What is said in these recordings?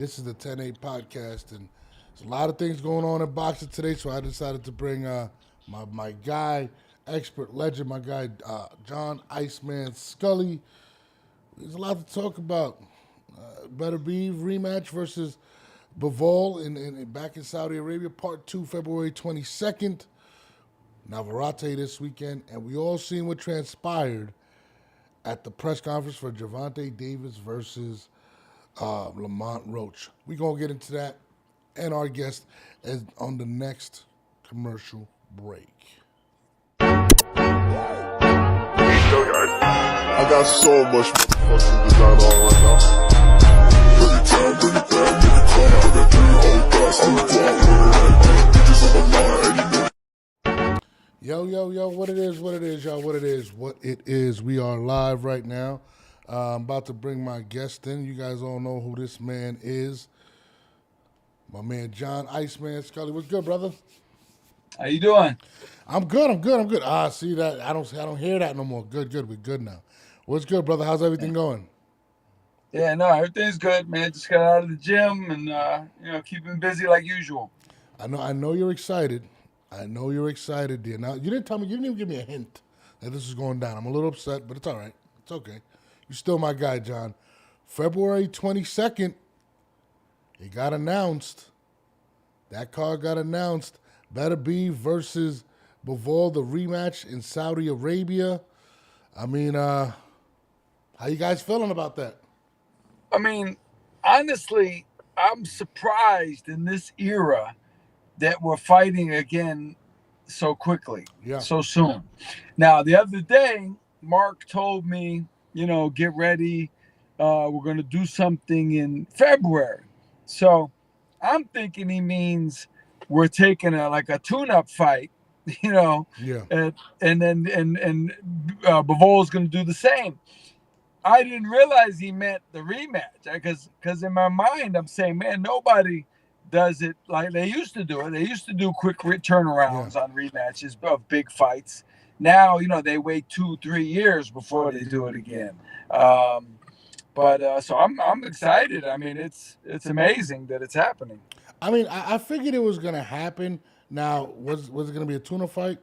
This is the 10-8 podcast, and there's a lot of things going on in boxing today, so I decided to bring my guy, expert legend, my guy John Iceman Scully. There's a lot to talk about. Beterbiev rematch versus Bivol back in Saudi Arabia, part 2, February 22nd. Navarrete this weekend, and we all seen what transpired at the press conference for Gervonta Davis versus Lamont Roach. We're going to get into that and our guest is on the next commercial break. I got so much fucking design on right now. Bring it down, bring it down, make it clean. I got 3 whole thoughts on the block. Bitches on my mind, Yo, what it is, y'all, what it is. We are live right now. I'm about to bring my guest in. You guys all know who this man is. My man John Iceman Scully. What's good, brother? How you doing? I'm good. See that? I don't hear that no more. Good. We're good now. What's good, brother? How's everything going? Yeah, no, everything's good, man. Just got out of the gym and keeping busy like usual. I know you're excited. Dear. Now you didn't tell me. You didn't even give me a hint that this is going down. I'm a little upset, but it's all right. It's okay. You're still my guy, John. February 22nd, it got announced. That card got announced. Beterbiev versus Bivol, the rematch in Saudi Arabia. I mean, how you guys feeling about that? I mean, honestly, I'm surprised in this era that we're fighting again so quickly, so soon. Now, the other day, Mark told me, get ready. We're going to do something in February. So I'm thinking he means we're taking a tune-up fight, Yeah. and Bivol's going to do the same. I didn't realize he meant the rematch because in my mind I'm saying, man, nobody does it like they used to do it. They used to do quick turnarounds on rematches of big fights. Now, they wait 2-3 years before they do it again. So I'm excited. I mean, it's amazing that it's happening. I mean, I figured it was gonna happen. Now, was it gonna be a tuna fight?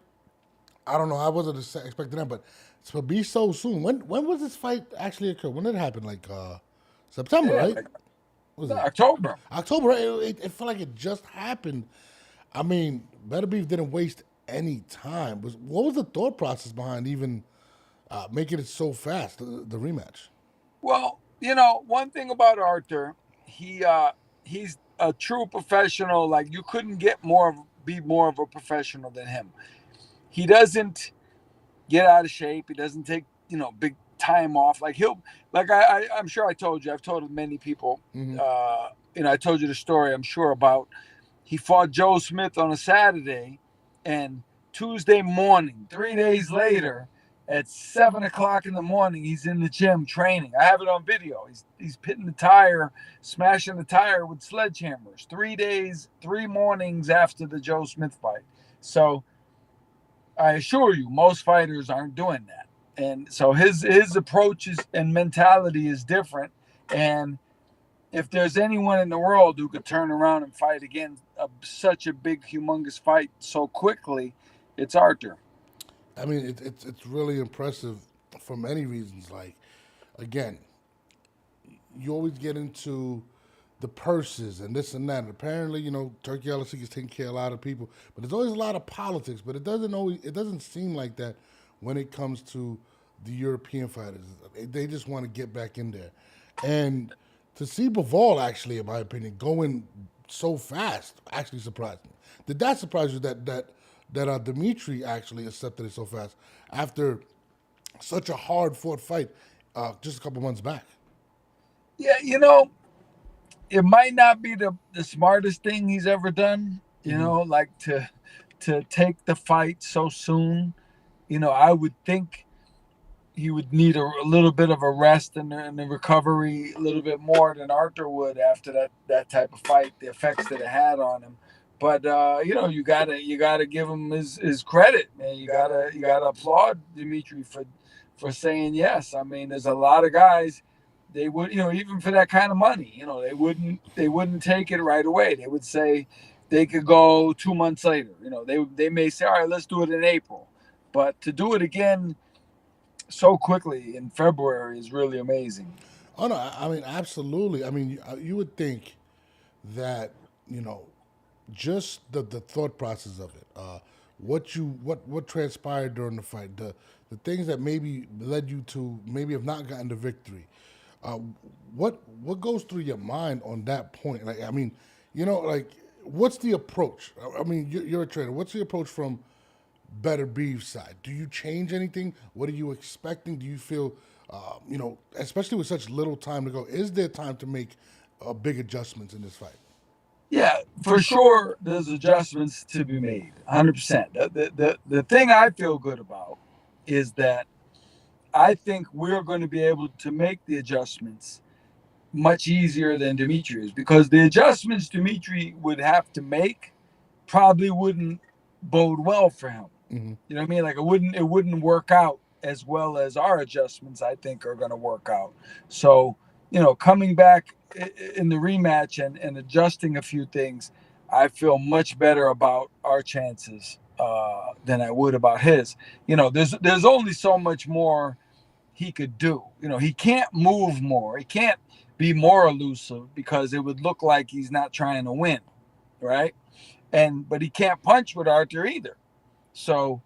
I don't know. I wasn't expecting that, but to be so soon. When was this fight actually occur? When did it happen? Like September, right? Was it October? October, right? It felt like it just happened. I mean, Beterbiev didn't waste any time. What was the thought process behind even making it so fast, the rematch? Well, one thing about Arthur, he's a true professional. Like you couldn't be more of a professional than him. He doesn't get out of shape. He doesn't take big time off. Like I'm sure I told you. I've told many people. Mm-hmm. I told you the story. I'm sure about. He fought Joe Smith on a Saturday, and Tuesday morning, 3 days later, at 7:00 in the morning, he's in the gym training. I have it on video. He's pitting the tire, smashing the tire with sledgehammers. 3 days, 3 mornings after the Joe Smith fight. So I assure you, most fighters aren't doing that. And so his approach and mentality is different. And if there's anyone in the world who could turn around and fight again such a big, humongous fight so quickly, it's Arthur. I mean, it's really impressive for many reasons. Like, again, you always get into the purses and this and that. And apparently, Turkey LSC is taking care of a lot of people, but there's always a lot of politics. But it doesn't seem like that when it comes to the European fighters. They just want to get back in there, and to see Bivol actually, in my opinion, going so fast actually surprised me. Did that surprise you that Dimitri actually accepted it so fast after such a hard fought fight just a couple months back? Yeah, it might not be the smartest thing he's ever done, like to take the fight so soon. I would think he would need a little bit of a rest and the recovery a little bit more than Arthur would after that type of fight, the effects that it had on him. But you gotta give him his credit, man. You gotta applaud Dimitri for saying yes. I mean, there's a lot of guys they would, even for that kind of money, they wouldn't take it right away. They would say they could go 2 months later. They may say, all right, let's do it in April, but to do it again so quickly in February is really amazing. Oh no, I mean absolutely. I mean, you would think that you know just the thought process of it, what transpired during the fight, the things that maybe led you to maybe have not gotten the victory. Uh, what goes through your mind on that point? Like, I mean, like what's the approach? I mean, you're a trainer. What's the approach from Beterbiev side? Do you change anything? What are you expecting? Do you feel, especially with such little time to go, is there time to make big adjustments in this fight? Yeah, for sure, there's adjustments to be made, 100%. The thing I feel good about is that I think we're going to be able to make the adjustments much easier than Dimitri is, because the adjustments Dimitri would have to make probably wouldn't bode well for him. Mm-hmm. You know what I mean? Like it wouldn't work out as well as our adjustments I think are going to work out. So, coming back in the rematch and adjusting a few things, I feel much better about our chances than I would about his. There's only so much more he could do. He can't move more. He can't be more elusive because it would look like he's not trying to win, right? But he can't punch with Arthur either. So,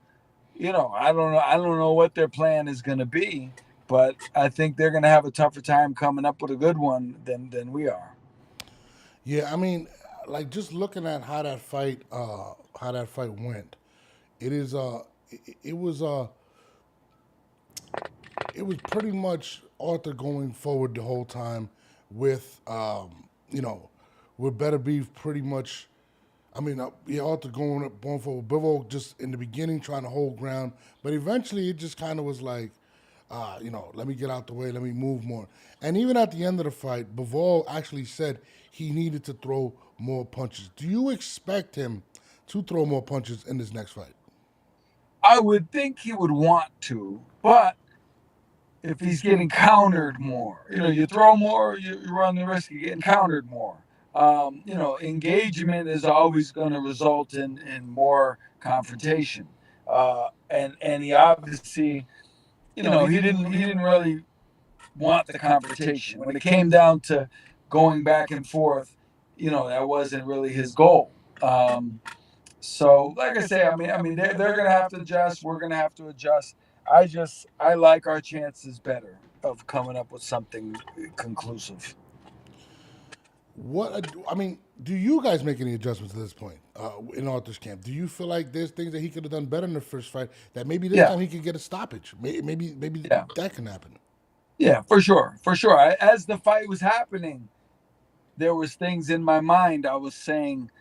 I don't know what their plan is going to be, but I think they're going to have a tougher time coming up with a good one than we are. Yeah, I mean, like just looking at how that fight went, it is it was it was pretty much Arthur going forward the whole time with you know with Better Beef pretty much. I mean, yeah, Arthur going forward. Bivol just in the beginning trying to hold ground, but eventually it just kind of was like, let me get out the way, let me move more. And even at the end of the fight, Bivol actually said he needed to throw more punches. Do you expect him to throw more punches in this next fight? I would think he would want to, but if he's getting countered more, you throw more, you run the risk of getting countered more. Engagement is always going to result in more confrontation. And he obviously, he didn't really want the confrontation. When it came down to going back and forth, that wasn't really his goal. So, like I say, I mean, they're going to have to adjust. We're going to have to adjust. I like our chances better of coming up with something conclusive. I mean, do you guys make any adjustments at this point in Arthur's camp? Do you feel like there's things that he could have done better in the first fight that maybe this Yeah, time he could get a stoppage? Maybe yeah, that can happen. yeah, for sure, for sure. As the fight was happening, there was things in my mind. I was saying,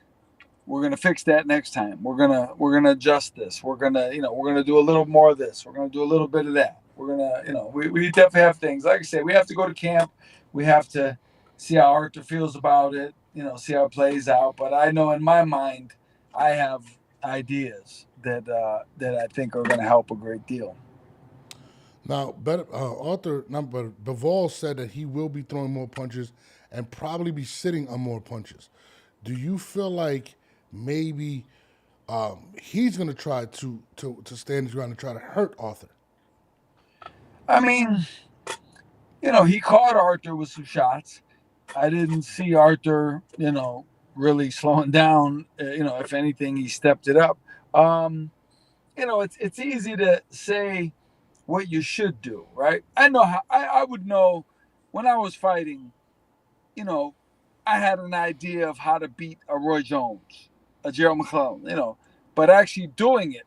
we're gonna fix that next time. We're gonna adjust this. We're gonna do a little more of this. We're gonna do a little bit of that. We definitely have things. Like I say, we have to go to camp. We have to see how Arthur feels about it. See how it plays out. But I know in my mind, I have ideas that I think are gonna help a great deal. Now, Arthur, not better, Bivol said that he will be throwing more punches and probably be sitting on more punches. Do you feel like maybe he's going to try to stand his ground and try to hurt Arthur? I mean, he caught Arthur with some shots. I didn't see Arthur, really slowing down. If anything, he stepped it up. Um, it's easy to say what you should do, right? I know how I would know when I was fighting. You know, I had an idea of how to beat a Roy Jones, a Gerald McClellan. But actually doing it,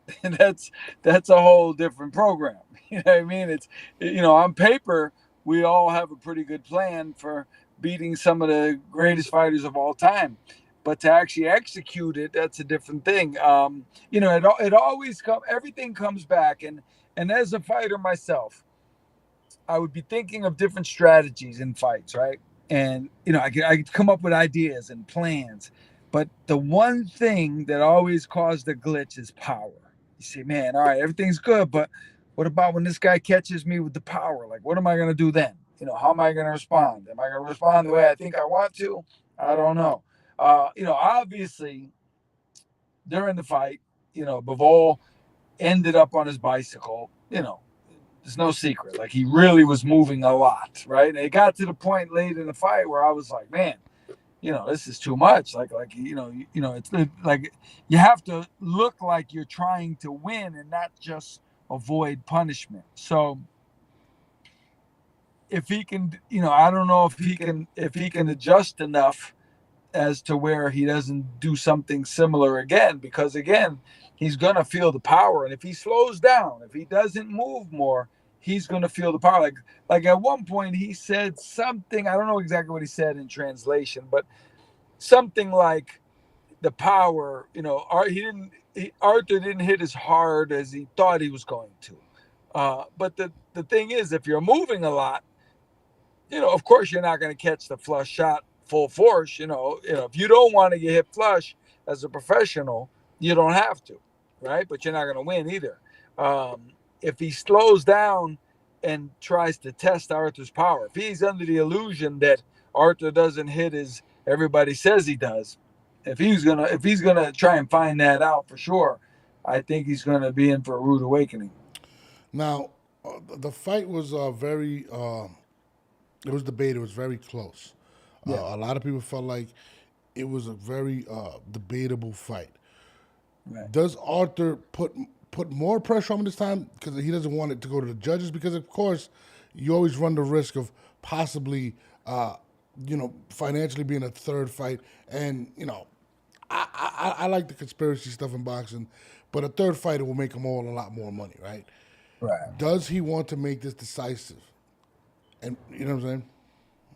that's a whole different program. You know what I mean? It's on paper we all have a pretty good plan for beating some of the greatest fighters of all time. But to actually execute it, that's a different thing. It always everything comes back, and as a fighter myself, I would be thinking of different strategies in fights, right? And I could come up with ideas and plans, but the one thing that always caused a glitch is power. You say, man, all right, everything's good, but what about when this guy catches me with the power? Like, what am I gonna do then? How am I going to respond? Am I going to respond the way I think I want to? I don't know. Obviously, during the fight, Bivol ended up on his bicycle. There's no secret. Like he really was moving a lot, right? And it got to the point late in the fight where I was like, man, this is too much. It's like you have to look like you're trying to win and not just avoid punishment. So if he can, I don't know if he can adjust enough as to where he doesn't do something similar again, because again, he's going to feel the power. And if he slows down, if he doesn't move more, he's going to feel the power. Like at one point he said something, I don't know exactly what he said in translation, but something like the power, Arthur didn't hit as hard as he thought he was going to. But the thing is, if you're moving a lot, of course you're not going to catch the flush shot full force. If you don't want to get hit flush as a professional, you don't have to, right? But you're not going to win either. If he slows down and tries to test Arthur's power, if he's under the illusion that Arthur doesn't hit as everybody says he does, if he's gonna try and find that out for sure, I think he's gonna be in for a rude awakening. Now, the fight was very. It was debated. It was very close. Yeah, A lot of people felt like it was a very debatable fight. right, Does Arthur put more pressure on him this time because he doesn't want it to go to the judges? Because of course, you always run the risk of possibly, financially being a third fight. And I like the conspiracy stuff in boxing, but a third fighter will make them all a lot more money, right? right. Does he want to make this decisive? And you know what I'm saying?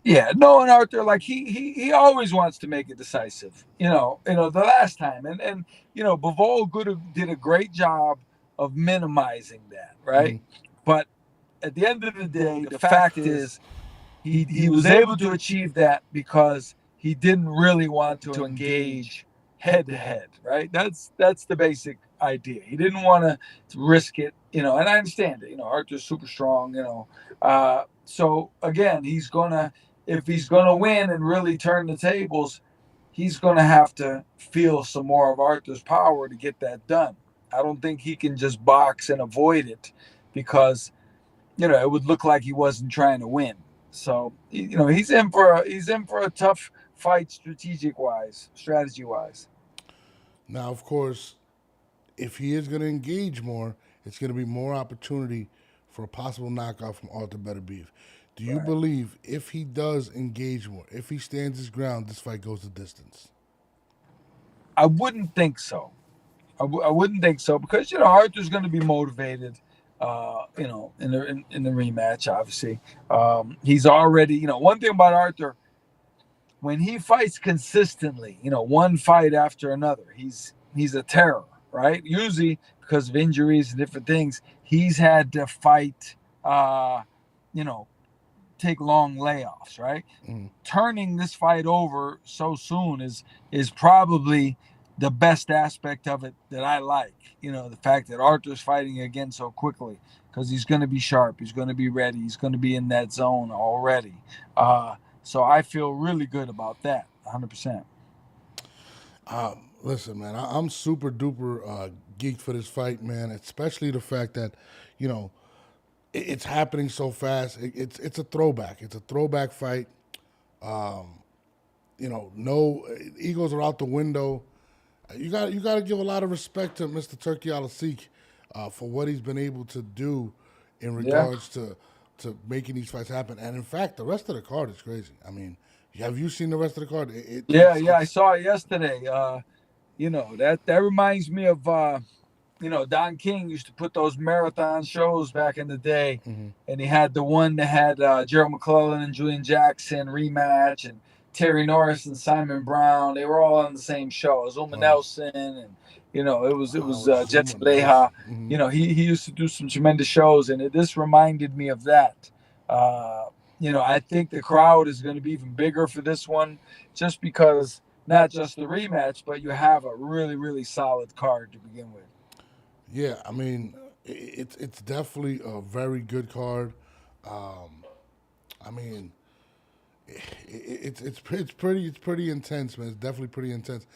Yeah, no, and Arthur, like he always wants to make it decisive. The last time, and Bivol did a great job of minimizing that, right? But at the end of the day, the fact is he was able to achieve that because he didn't really want to engage head to head, right? That's the basic idea. He didn't want to risk it, and I understand it. Arthur's super strong, so again, if he's gonna win and really turn the tables, he's gonna have to feel some more of Arthur's power to get that done. I don't think he can just box and avoid it because it would look like he wasn't trying to win. So he's in for a tough fight, strategy wise. Now, of course, if he is going to engage more, it's going to be more opportunity for a possible knockout from Arthur Beterbiev. Do you Right. believe if he does engage more, if he stands his ground, this fight goes the distance? I wouldn't think so. I wouldn't think so because Arthur's going to be motivated. In the rematch, obviously, he's already. One thing about Arthur, when he fights consistently, one fight after another, he's a terror, right? Usually because of injuries and different things, he's had to fight, you know, take long layoffs, right? Turning this fight over so soon is probably the best aspect of it that I like. The fact that Arthur's fighting again so quickly because he's going to be sharp, he's going to be ready, he's going to be in that zone already. So I feel really good about that, 100%. Listen, man, I'm super duper geeked for this fight, man. Especially the fact that, you know, it's happening so fast. It's a throwback. It's a throwback fight. No egos are out the window. You got to give a lot of respect to Mr. Turkey Alasik for what he's been able to do in Yeah. regards to making these fights happen. And in fact, the rest of the card is crazy. I mean, have you seen the rest of the card? Yeah, yeah, I saw it yesterday. That reminds me of Don King used to put those marathon shows back in the day, and he had the one that had Gerald McClellan and Julian Jackson rematch, and Terry Norris and Simon Brown. They were all on the same show. Zuma Nelson, and it was Jesse Zuma Nelson. Leha. He used to do some tremendous shows, and this reminded me of that. I think the crowd is going to be even bigger for this one, just because not just the rematch, but you have a really, really solid card to begin with. Yeah, I mean, it's definitely a very good card. I mean, it's pretty intense, man. It's definitely pretty intense.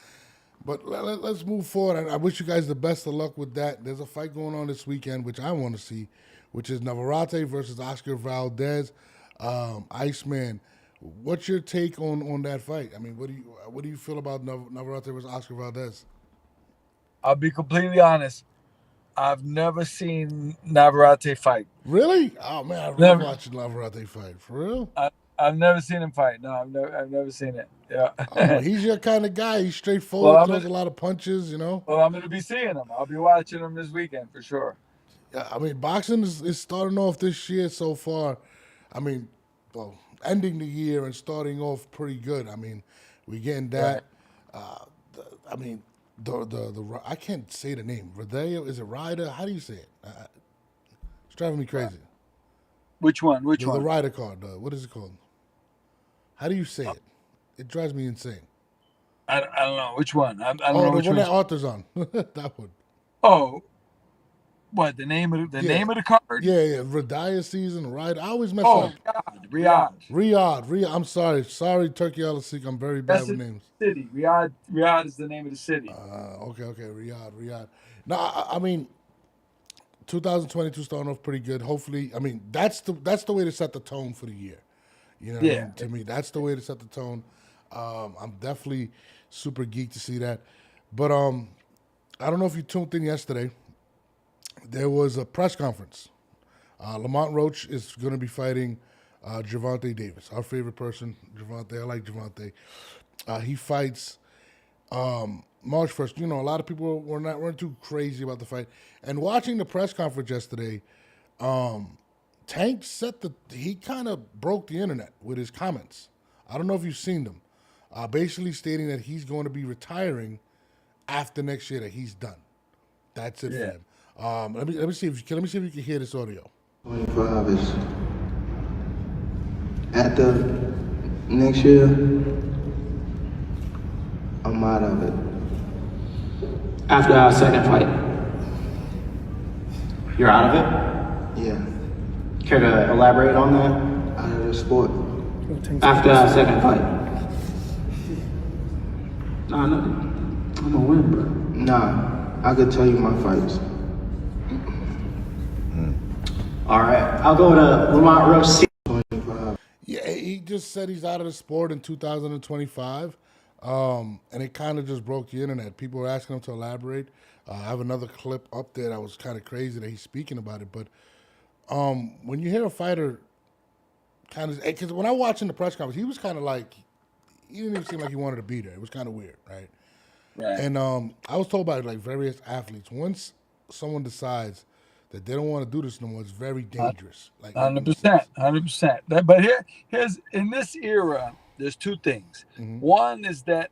But let's move forward. I wish you guys the best of luck with that. There's a fight going on this weekend, which I want to see, which is Navarrete versus Oscar Valdez. Iceman, what's your take on that fight? I mean, what do you feel about Navarrete versus Oscar Valdez? I'll be completely honest. I've never seen Navarrete fight. Really? Oh man, I love Never. watching Navarrete fight. For real? I've never seen him fight. No, I've never seen it. Oh, Yeah. he's your kind of guy. He's well, straightforward, I'm throws gonna a lot of punches. You know. well, I'm gonna be seeing him. I'll be watching him this weekend for sure. Yeah, I mean, boxing is starting off this year so far. I mean, well, ending the year and starting off pretty good. I mean, we getting Right. that. I mean, the I can't say the name. Rodeo, is it Ryder? How do you say it? It's driving me crazy. Which one? Which The one? Ryder card. What is it called? How do you say it? It drives me insane. I don't know which one. I don't Oh, know the which one one. that Arthur's on. That one. Oh, what the name of the Yeah. name of the card? Yeah. Rodeo season, Ryder. I always mess Oh, up. Riyadh. Riyadh. I'm sorry. Sorry, Turkey Al-Sikh. I'm very bad That's with the names. city. Riyadh is the name of the city. Okay. Riyadh. No, I mean, 2022 starting off pretty good. Hopefully, I mean that's the way to set the tone for the year. You know what I Yeah. mean? To me, that's the way to set the tone. I'm definitely super geeked to see that. But I don't know if you tuned in yesterday. There was a press conference. Lamont Roach is going to be fighting Gervonta Davis, our favorite person, Gervonta. I like Gervonta. He fights March 1st. You know, a lot of people weren't too crazy about the fight. And watching the press conference yesterday, Tank he kind of broke the internet with his comments. I don't know if you've seen them. Basically stating that he's going to be retiring after next year, that he's done. That's it for Yeah. him. Let me see if you can hear this audio. 25 is after next year, I'm out of it. After our second fight. You're out of it? Yeah, Care to elaborate on that? out of the sport. After our second fight. Nah, no, I'm gonna win, bro. Nah, I could tell you my fights. All right, I'll go to Lamont Roach. 25. Yeah, he just said he's out of the sport in 2025, and it kind of just broke the internet. People were asking him to elaborate. I have another clip up there that was kind of crazy that he's speaking about it. But when you hear a fighter kind of, because when I watched in the press conference, he was kind of like, he didn't even seem like he wanted to be there. It was kind of weird, right? Right. And I was told by like various athletes, once someone decides that they don't want to do this no more, it's very dangerous. Like 100%. 100%. But here's in this era, there's two things. One is that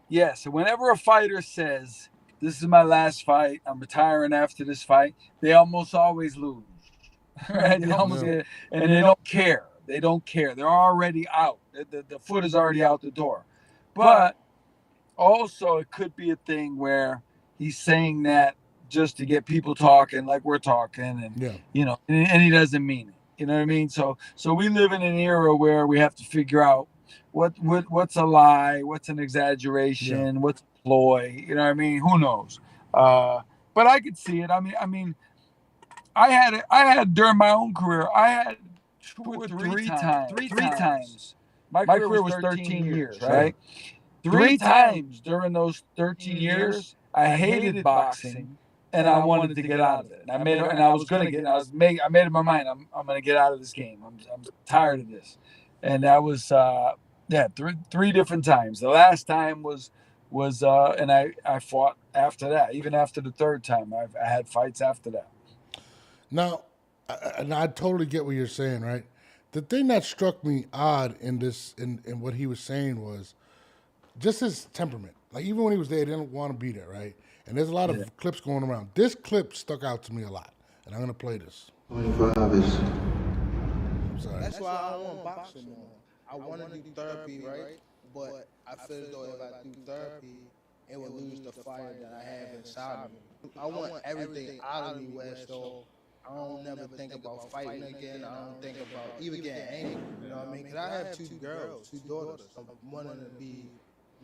yes, whenever a fighter says, "This is my last fight. I'm retiring after this fight," they almost always lose. Right? They almost and they don't care. They don't care. They're already out. The foot is already out the door. But also, it could be a thing where he's saying that just to get people talking like we're talking, and Yeah. and he doesn't mean it. You know what I mean? So we live in an era where we have to figure out what's a lie, what's an exaggeration, what's a ploy. You know what I mean? Who knows? But I could see it. I mean, I had during my own career, I had two or three times. My career was 13 years, right? Three times during those 13 years, I hated boxing, and I wanted to get out of it. And I was gonna get. I made up my mind. I'm gonna get out of this game. I'm tired of this. And that was three different times. The last time was and I fought after that. Even after the third time, I had fights after that. Now, and I totally get what you're saying, right? The thing that struck me odd in what he was saying was just his temperament. Like even when he was there, he didn't want to be there, right? And there's a lot of clips going around. This clip stuck out to me a lot, and I'm gonna play this. 25 is. I'm sorry. That's why I don't want boxing more. I want to do therapy, right? But I feel as though if I do therapy, it will lose the fire that I have inside of me. I want everything out of me where so I don't never think about fighting again. I don't think about even getting angry. You know what I mean? Because I have two girls, two daughters. So I'm wanting to be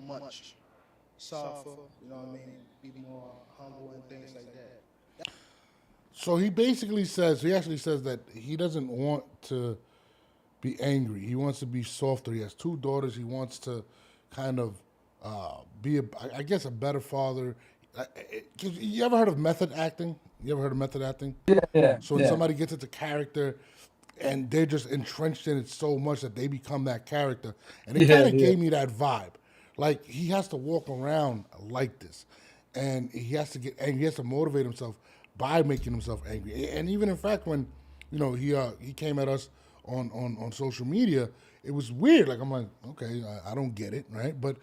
much softer. You know what I mean? Be more humble and things like that. So he actually says that he doesn't want to be angry. He wants to be softer. He has two daughters. He wants to kind of be, I guess, a better father. You ever heard of method acting? You ever heard of method acting? Yeah, So when yeah, somebody gets into character and they're just entrenched in it so much that they become that character. And it kind yeah, of yeah. gave me that vibe. Like he has to walk around like this. And he has to get angry. He has to motivate himself by making himself angry. And even in fact when, he came at us on social media, it was weird. Like I'm like, okay, I don't get it, right? But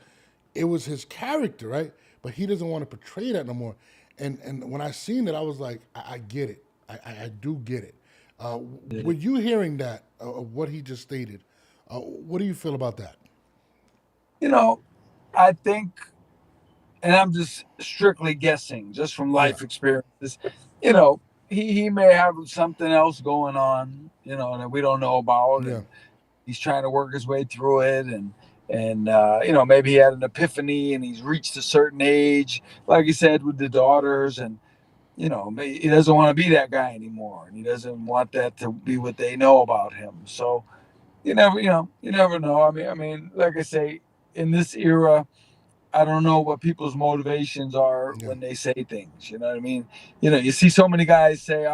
it was his character, right? But he doesn't want to portray that no more. And when I seen it, I was like, I get it. I do get it. Yeah. With you hearing that, what he just stated, what do you feel about that? You know, I think, and I'm just strictly guessing, just from Yeah, life experiences. You know, he may have something else going on, that we don't know about, yeah, and he's trying to work his way through it, and maybe he had an epiphany and he's reached a certain age, like you said, with the daughters, and he doesn't want to be that guy anymore, and he doesn't want that to be what they know about him. So you never know. I mean, like I say, in this era, I don't know what people's motivations are yeah, when they say things. You know what I mean? You see so many guys say,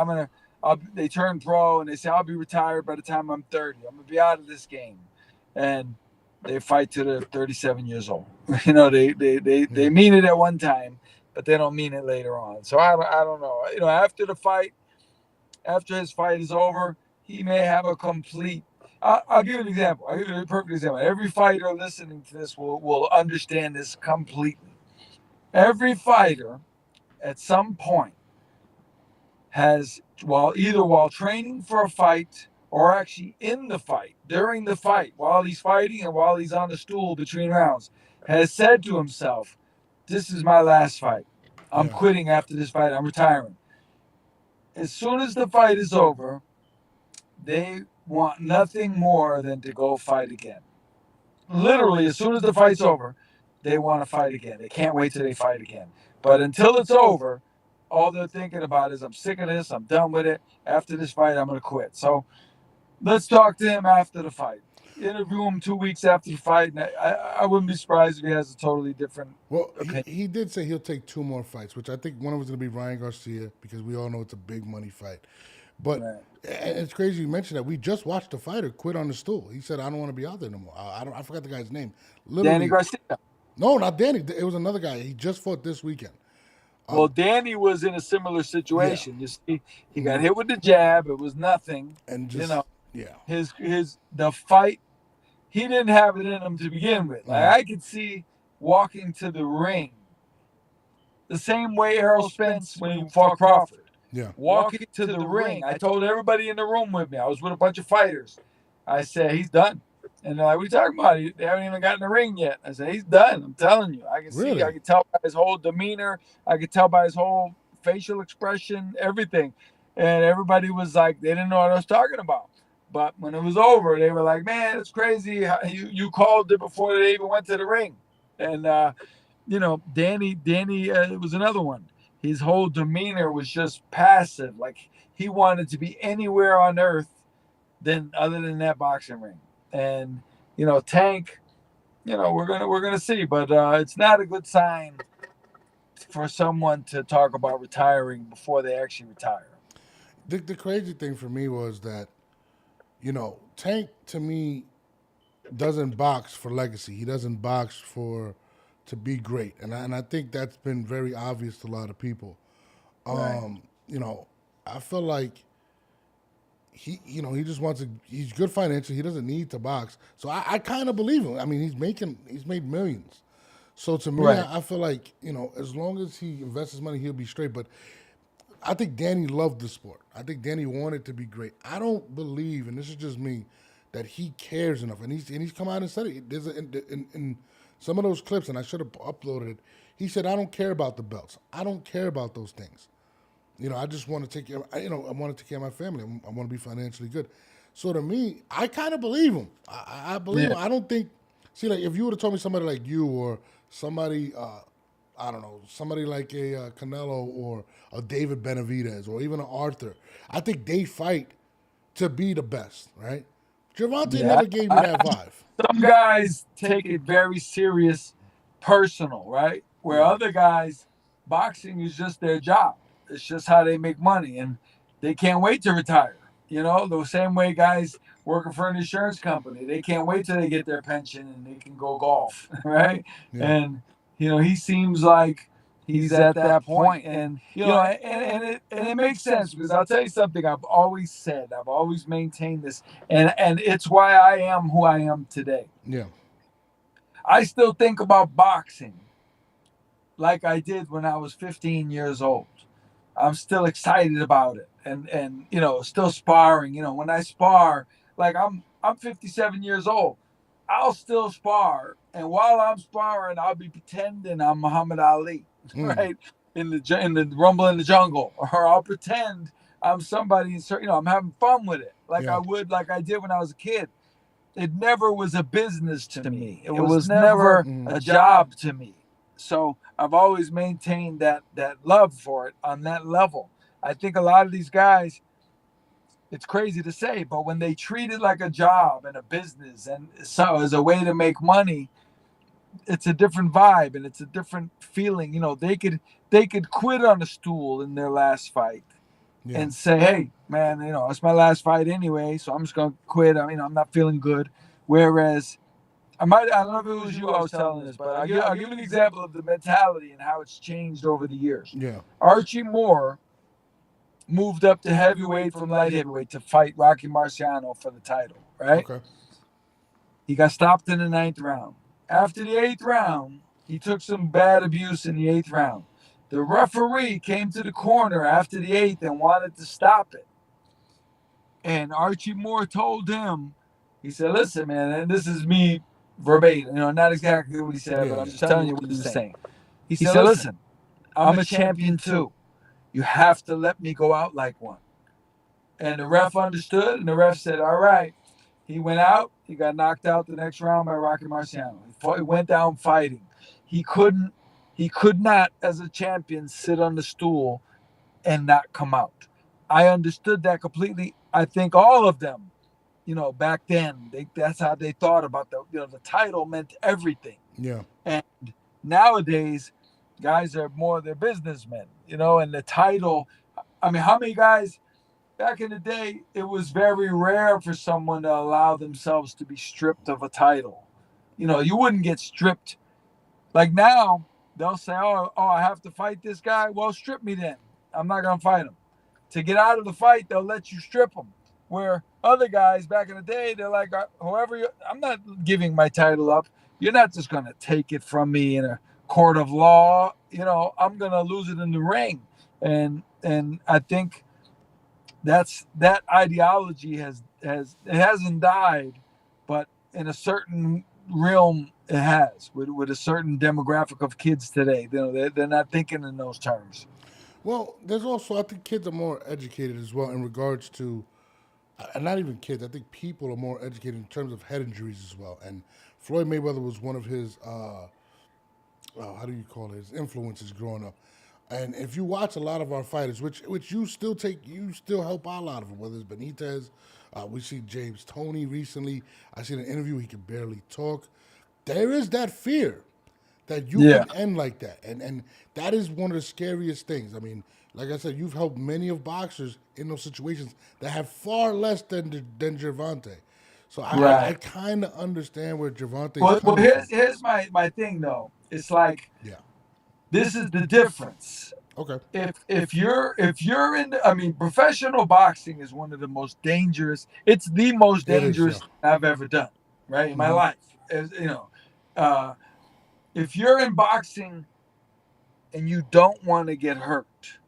they turn pro and they say, I'll be retired by the time I'm 30. I'm going to be out of this game. And they fight till they're 37 years old. They yeah, mean it at one time, but they don't mean it later on. So I don't know. After his fight is over, he may have a complete. I'll give you an example. I'll give you a perfect example. Every fighter listening to this will understand this completely. Every fighter at some point has, while training for a fight or actually in the fight, during the fight, while he's fighting and while he's on the stool between rounds, has said to himself, "This is my last fight. I'm yeah, quitting after this fight. I'm retiring." As soon as the fight is over, they want nothing more than to go fight again. Literally, as soon as the fight's over, they want to fight again. They can't wait till they fight again. But until it's over, all they're thinking about is, I'm sick of this. I'm done with it. After this fight, I'm going to quit. So let's talk to him after the fight. Interview him 2 weeks after the fight. And I wouldn't be surprised if he has a totally different Well, he, opinion. he did say he'll take two more fights, which I think one of them is going to be Ryan Garcia because we all know it's a big money fight. But Right. it's crazy you mentioned that. We just watched a fighter quit on the stool. He said, "I don't want to be out there no more." I forgot the guy's name. Danny Literally, Garcia. no, not Danny. It was another guy. He just fought this weekend. Well, Danny was in a similar Yeah, situation. You see, he got hit with the jab. It was nothing. and You just know, yeah, the fight, he didn't have it in him to begin with. Like, I could see walking to the ring the same way Errol Spence when he fought Crawford. yeah, Walking to the ring, I told everybody in the room with me, I was with a bunch of fighters. I said, he's done. And they're like, what are you talking about? They haven't even gotten in the ring yet. I said, he's done. I'm telling you. I can see, I really, can tell by his whole demeanor. I could tell by his whole facial expression, everything. And everybody was like, they didn't know what I was talking about. But when it was over, they were like, man, it's crazy. You called it before they even went to the ring. And, Danny was another one. His whole demeanor was just passive. Like he wanted to be anywhere on earth than other than that boxing ring. And Tank, we're gonna see, but it's not a good sign for someone to talk about retiring before they actually retire. the crazy thing for me was that Tank to me doesn't box for legacy. He doesn't box for to be great, and I think that's been very obvious to a lot of people. Right. You know, I feel like he just wants to. He's good financially. He doesn't need to box. So I kind of believe him. I mean, he's made millions. So to me, Right. I feel like as long as he invests his money, he'll be straight. But I think Danny loved the sport. I think Danny wanted to be great. I don't believe, and this is just me, that he cares enough. And he's come out and said it. There's in some of those clips, and I should have uploaded it. He said, "I don't care about the belts. I don't care about those things." I just want to take care. I want to take care of my family. I want to be financially good. So to me, I kind of believe him. I believe Yeah. him. I don't think. See, like if you would have told me somebody like you or somebody, I don't know, somebody like a Canelo or a David Benavidez or even an Arthur, I think they fight to be the best, right? Gervonta Yeah. never gave me that vibe. Some guys take it very serious, personal, right? Where Yeah. other guys, boxing is just their job. It's just how they make money, and they can't wait to retire. The same way guys working for an insurance company, they can't wait till they get their pension and they can go golf, right? Yeah. And he seems like he's at that point, and and it makes sense because I'll tell you something. I've always said, I've always maintained this, and it's why I am who I am today. Yeah. I still think about boxing like I did when I was 15 years old. I'm still excited about it, and still sparring. When I spar, like I'm 57 years old, I'll still spar, and while I'm sparring, I'll be pretending I'm Muhammad Ali, Mm. right? In the Rumble in the Jungle, or I'll pretend I'm somebody. I'm having fun with it, Yeah. like I did when I was a kid. It never was a business to me. It was never a job to me. So I've always maintained that love for it on that level. I think a lot of these guys, it's crazy to say, but when they treat it like a job and a business and so as a way to make money, it's a different vibe and it's a different feeling. They could quit on a stool in their last fight Yeah. and say, "Hey, man, it's my last fight anyway, so I'm just gonna quit. I'm not feeling good." Whereas I don't know if it was you I was telling this, but I'll give an example of the mentality and how it's changed over the years. Yeah. Archie Moore moved up to heavyweight from light heavyweight to fight Rocky Marciano for the title, right? Okay. He got stopped in the ninth round. After the eighth round, he took some bad abuse in the eighth round. The referee came to the corner after the eighth and wanted to stop it. And Archie Moore told him, he said, "Listen, man, and this is me verbatim, not exactly what he said, but Yeah. I'm just telling you what he was saying." He said, "Listen, I'm a champion too. You have to let me go out like one." And the ref understood, and the ref said, "All right." He went out. He got knocked out the next round by Rocky Marciano. He went down fighting. He couldn't. He could not, as a champion, sit on the stool and not come out. I understood that completely. I think all of them, back then, that's how they thought about the title meant everything. Yeah. And nowadays, guys are more they're businessmen, and the title. I mean, how many guys back in the day? It was very rare for someone to allow themselves to be stripped of a title. You wouldn't get stripped like now. They'll say, "Oh, I have to fight this guy. Well, strip me then. I'm not gonna fight him." To get out of the fight, they'll let you strip them. Where other guys back in the day, they're like, I'm not giving my title up. You're not just going to take it from me in a court of law. I'm going to lose it in the ring. And I think that ideology it hasn't died, but in a certain realm, it has with a certain demographic of kids today. They're not thinking in those terms. Well, there's also I think kids are more educated as well in regards to, and not even kids. I think people are more educated in terms of head injuries as well. And Floyd Mayweather was one of his, how do you call it, his influences growing up. And if you watch a lot of our fighters, which you still help out a lot of them, whether it's Benitez, we see James Toney recently. I seen an interview; he could barely talk. There is that fear that you Yeah. can end like that. And that is one of the scariest things. I mean, like I said, you've helped many of boxers in those situations that have far less than Gervonta. So I Right. kind of understand where Gervonta is Well, coming from. here's my thing though. It's like Yeah. this is the difference. Okay. If you're in, I mean, professional boxing is one of the most dangerous. It's the most It is, yeah. dangerous I've ever done, right, in my life. Uh, if you're in boxing and you don't want to get hurt,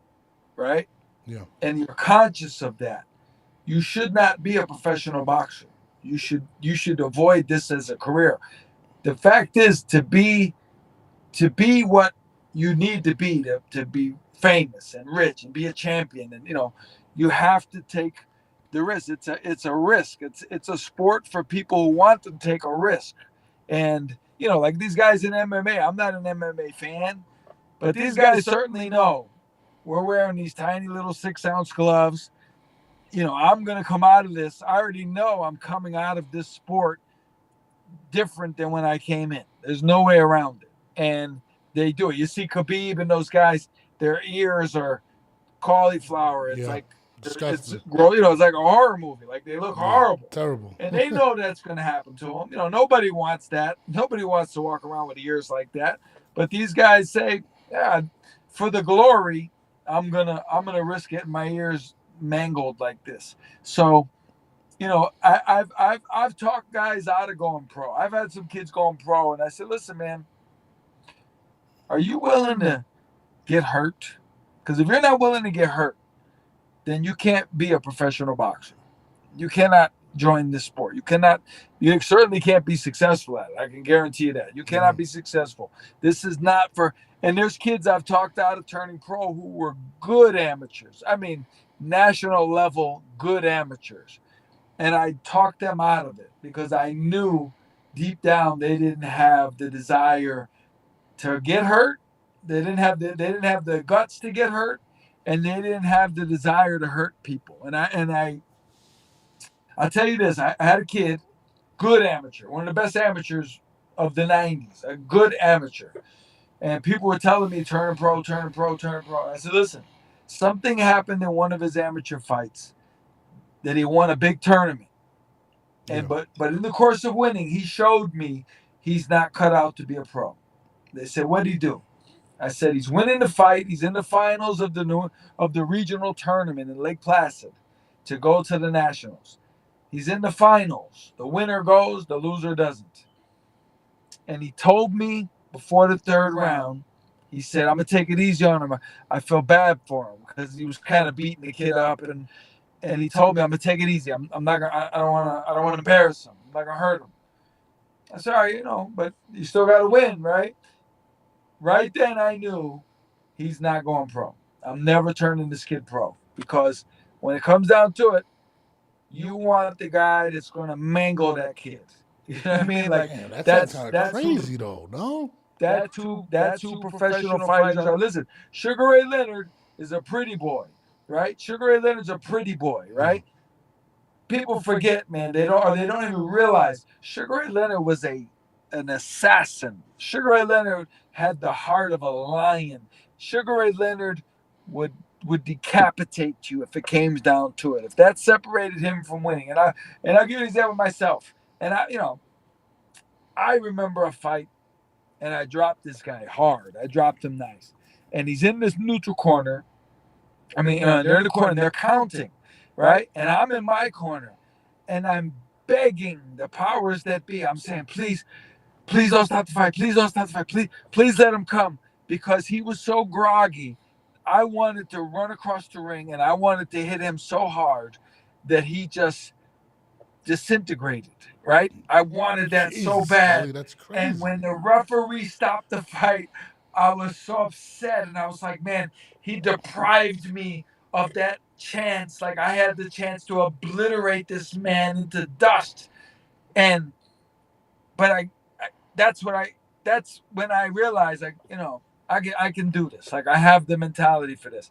right, Yeah. and you're conscious of that, you should not be a professional boxer. You should avoid this as a career. The fact is to be what you need to be famous and rich and be a champion, and you have to take the risk. It's a risk. It's a sport for people who want to take a risk. And like these guys in MMA, I'm not an MMA fan, but these guys certainly know we're wearing these tiny little 6-ounce gloves. I'm going to come out of this. I already know I'm coming out of this sport different than when I came in. There's no way around it. And they do it. You see Khabib and those guys, their ears are cauliflower. It's Yeah. like it's Disgusting. it's like a horror movie. Like they look Yeah. horrible. Terrible. And they know that's going to happen to them. Nobody wants that. Nobody wants to walk around with ears like that. But these guys say, yeah, for the glory, I'm gonna risk getting my ears mangled like this. So, I've talked guys out of going pro. I've had some kids going pro, and I said, listen, man, are you willing to get hurt? Because if you're not willing to get hurt, then you can't be a professional boxer. You cannot join this sport. You certainly can't be successful at it. I can guarantee you that. You cannot be successful. This is not for, and there's kids I've talked out of turning pro who were good amateurs. I mean, national level good amateurs. And I talked them out of it because I knew deep down they didn't have the desire to get hurt. They didn't have the guts to get hurt, and they didn't have the desire to hurt people. I'll tell you this: I had a kid, good amateur, one of the best amateurs of the '90s, a good amateur, and people were telling me turn pro, turn pro, turn pro. I said, listen, something happened in one of his amateur fights that he won a big tournament, and Yeah. but in the course of winning, he showed me he's not cut out to be a pro. They said, what did he do? I said he's winning the fight. He's in the finals of the regional tournament in Lake Placid to go to the nationals. He's in the finals. The winner goes, the loser doesn't. And he told me before the third round, he said, I'm gonna take it easy on him. I feel bad for him because he was kind of beating the kid up, and he told me I'm gonna take it easy. I'm not gonna I don't wanna embarrass him. I'm not gonna hurt him. I said, all right, but you still gotta win, right? Right then I knew he's not going pro. I'm never turning this kid pro because when it comes down to it, you want the guy that's going to mangle that kid. You know what I mean? Like Man, that sounds that's kind of that's crazy, though. No. that's who professional fighters are. Listen, Sugar Ray Leonard is a pretty boy, right? Sugar Ray Leonard's a pretty boy, right? People forget, man. They don't even realize Sugar Ray Leonard was an assassin. Sugar Ray Leonard had the heart of a lion. Sugar Ray Leonard would decapitate you if it came down to it. If that separated him from winning, and I'll give you an example myself. And I remember a fight, and I dropped this guy hard. I dropped him nice, and he's in this neutral corner. I mean, they're in the corner, and they're counting, right? And I'm in my corner, and I'm begging the powers that be. I'm saying, please, please don't stop the fight. Please don't stop the fight. Please let him come, because he was so groggy. I wanted to run across the ring, and I wanted to hit him so hard that he just disintegrated, right? I wanted that so Jesus, bad. Scully, that's crazy. And when the referee stopped the fight, I was so upset, and I was like, man, he deprived me of that chance. Like, I had the chance to obliterate this man into dust. And but that's what I that's when I realized, like, I can do this. Like, I have the mentality for this.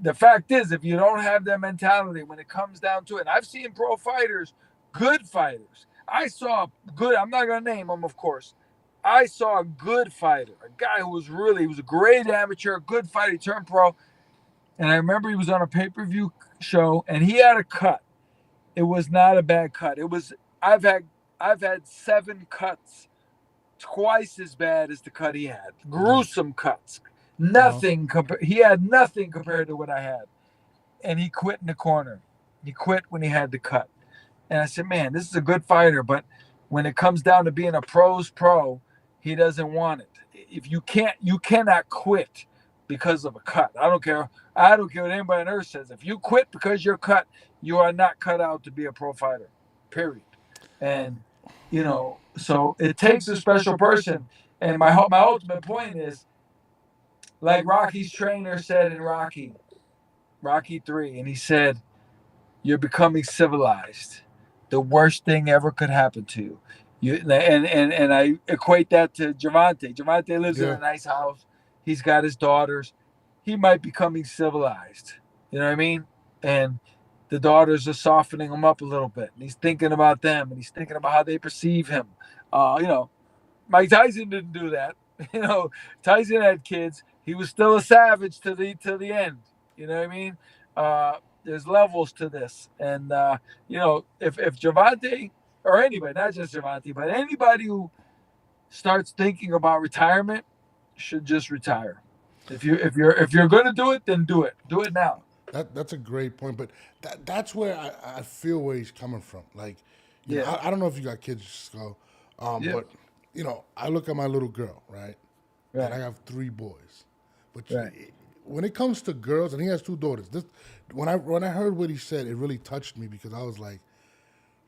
The fact is, if you don't have that mentality when it comes down to it, and I've seen pro fighters, good fighters. I saw good. I'm not gonna name them, of course. I saw a good fighter, a guy who he was a great amateur, a good fighter. He turned pro, and I remember he was on a pay-per-view show, and he had a cut. It was not a bad cut. It was. I've had 7 cuts twice as bad as the cut he had. Gruesome cuts. Nothing. He had nothing compared to what I had. And he quit in the corner. He quit when he had the cut. And I said, man, this is a good fighter, but when it comes down to being a pro's pro, he doesn't want it. If you cannot quit because of a cut. I don't care. I don't care what anybody on earth says. If you quit because you're cut, you are not cut out to be a pro fighter. Period. And so it takes a special person. And my ultimate point is, like Rocky's trainer said in Rocky 3, and he said, "You're becoming civilized. The worst thing ever could happen to you." And I equate that to Gervonta. Gervonta lives in Yeah. a nice house. He's got his daughters. He might be becoming civilized. You know what I mean? And the daughters are softening him up a little bit. And he's thinking about them, and he's thinking about how they perceive him. You know, Mike Tyson didn't do that. You know, Tyson had kids. He was still a savage to the end. You know what I mean? There's levels to this, and you know, if Gervonta or anybody, not just Gervonta, but anybody who starts thinking about retirement should just retire. If you're going to do it, then do it. Do it now. That's a great point, but that's where I feel where he's coming from. Like, you know, Yeah. I don't know if you got kids, Skull, Yeah. but you know, I look at my little girl, right, and I Right. have 3 boys, but Right. when it comes to girls, and he has 2 daughters. This when I heard what he said, it really touched me because I was like,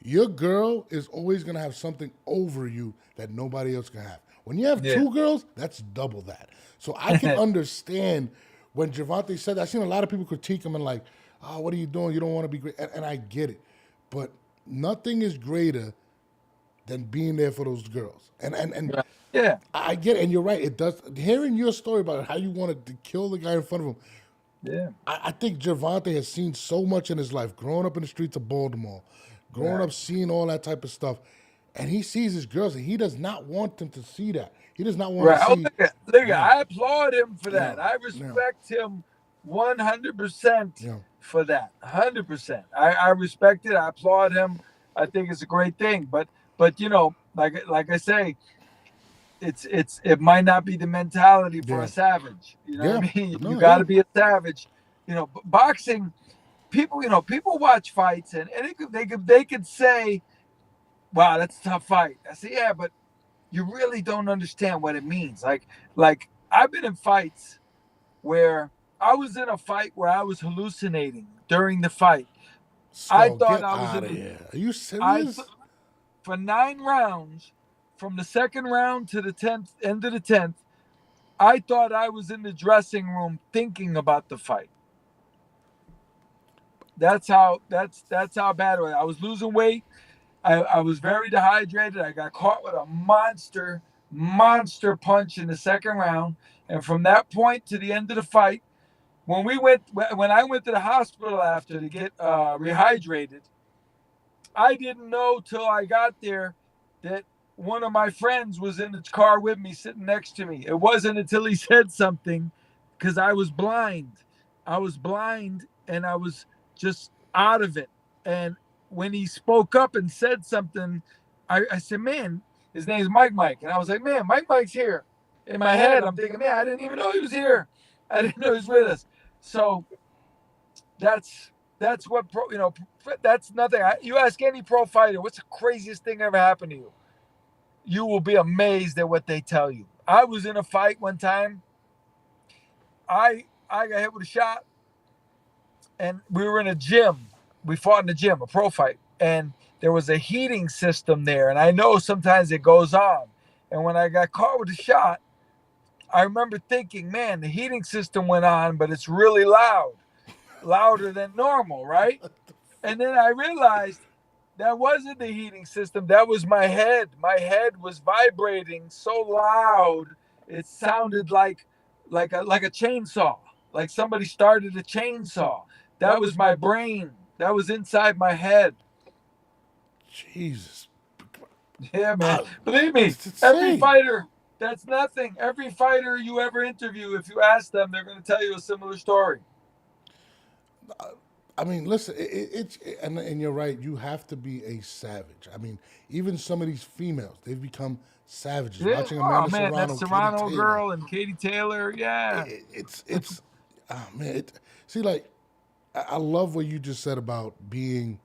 your girl is always gonna have something over you that nobody else can have. When you have Yeah. 2 girls, that's double that. So I can understand when Gervonta said that. I've seen a lot of people critique him and like, oh, what are you doing? You don't want to be great. And I get it. But nothing is greater than being there for those girls. And Right. Yeah. I get it. And you're right. It does. Hearing your story about how you wanted to kill the guy in front of him, Yeah. I think Gervonta has seen so much in his life, growing up in the streets of Baltimore, growing Right. up seeing all that type of stuff, and he sees his girls, and he does not want them to see that. He does not want Right. to Oh, see. look at, Yeah, I applaud him for that. yeah, I yeah, respect him 100% yeah, for that. 100%. I respect it. I applaud him. I think it's a great thing. But you know, like I say, it might not be the mentality for yeah, a savage. You know yeah. what I mean? You No, got yeah, to be a savage. You know, boxing. People, you know, people watch fights and they could say, "Wow, that's a tough fight." I say, "Yeah, but you really don't understand what it means." Like I've been in fights where I was in a fight where I was hallucinating during the fight. I Skull, thought get I was out in of the here. Are you I th- serious? for 9 rounds, from the second round to the 10th end of the 10th, I thought I was in the dressing room thinking about the fight. That's how bad it was. I was losing weight. I was very dehydrated. I got caught with a monster punch in the second round. And from that point to the end of the fight, when I went to the hospital after to get rehydrated, I didn't know till I got there that one of my friends was in the car with me, sitting next to me. It wasn't until he said something, because I was blind. I was blind and I was just out of it. And when he spoke up and said something, I said, "Man, his name's Mike." And I was like, "Man, Mike's here." In my head, I'm thinking, "Man, I didn't even know he was here. I didn't know he was with us." So that's what that's nothing. You ask any pro fighter, what's the craziest thing ever happened to you? You will be amazed at what they tell you. I was in a fight one time. I got hit with a shot, and we were in a gym. We fought in the gym, a pro fight, and there was a heating system there. And I know sometimes it goes on. And when I got caught with a shot, I remember thinking, "Man, the heating system went on, but it's really loud, louder than normal, right?" And then I realized that wasn't the heating system. That was my head. My head was vibrating so loud, it sounded like a chainsaw, like somebody started a chainsaw. That was my brain. That was inside my head. Jesus, Yeah, man. Believe me, it's every insane. fighter, that's nothing. Every fighter you ever interview, if you ask them, they're going to tell you a similar story. I mean, listen, and you're right. You have to be a savage. I mean, even some of these females, they've become savages. Yeah. Watching Oh Amanda man, that Serrano, Katie Serrano Taylor, girl and Katie Taylor. Yeah. it's oh man. See, like I love what you just said about being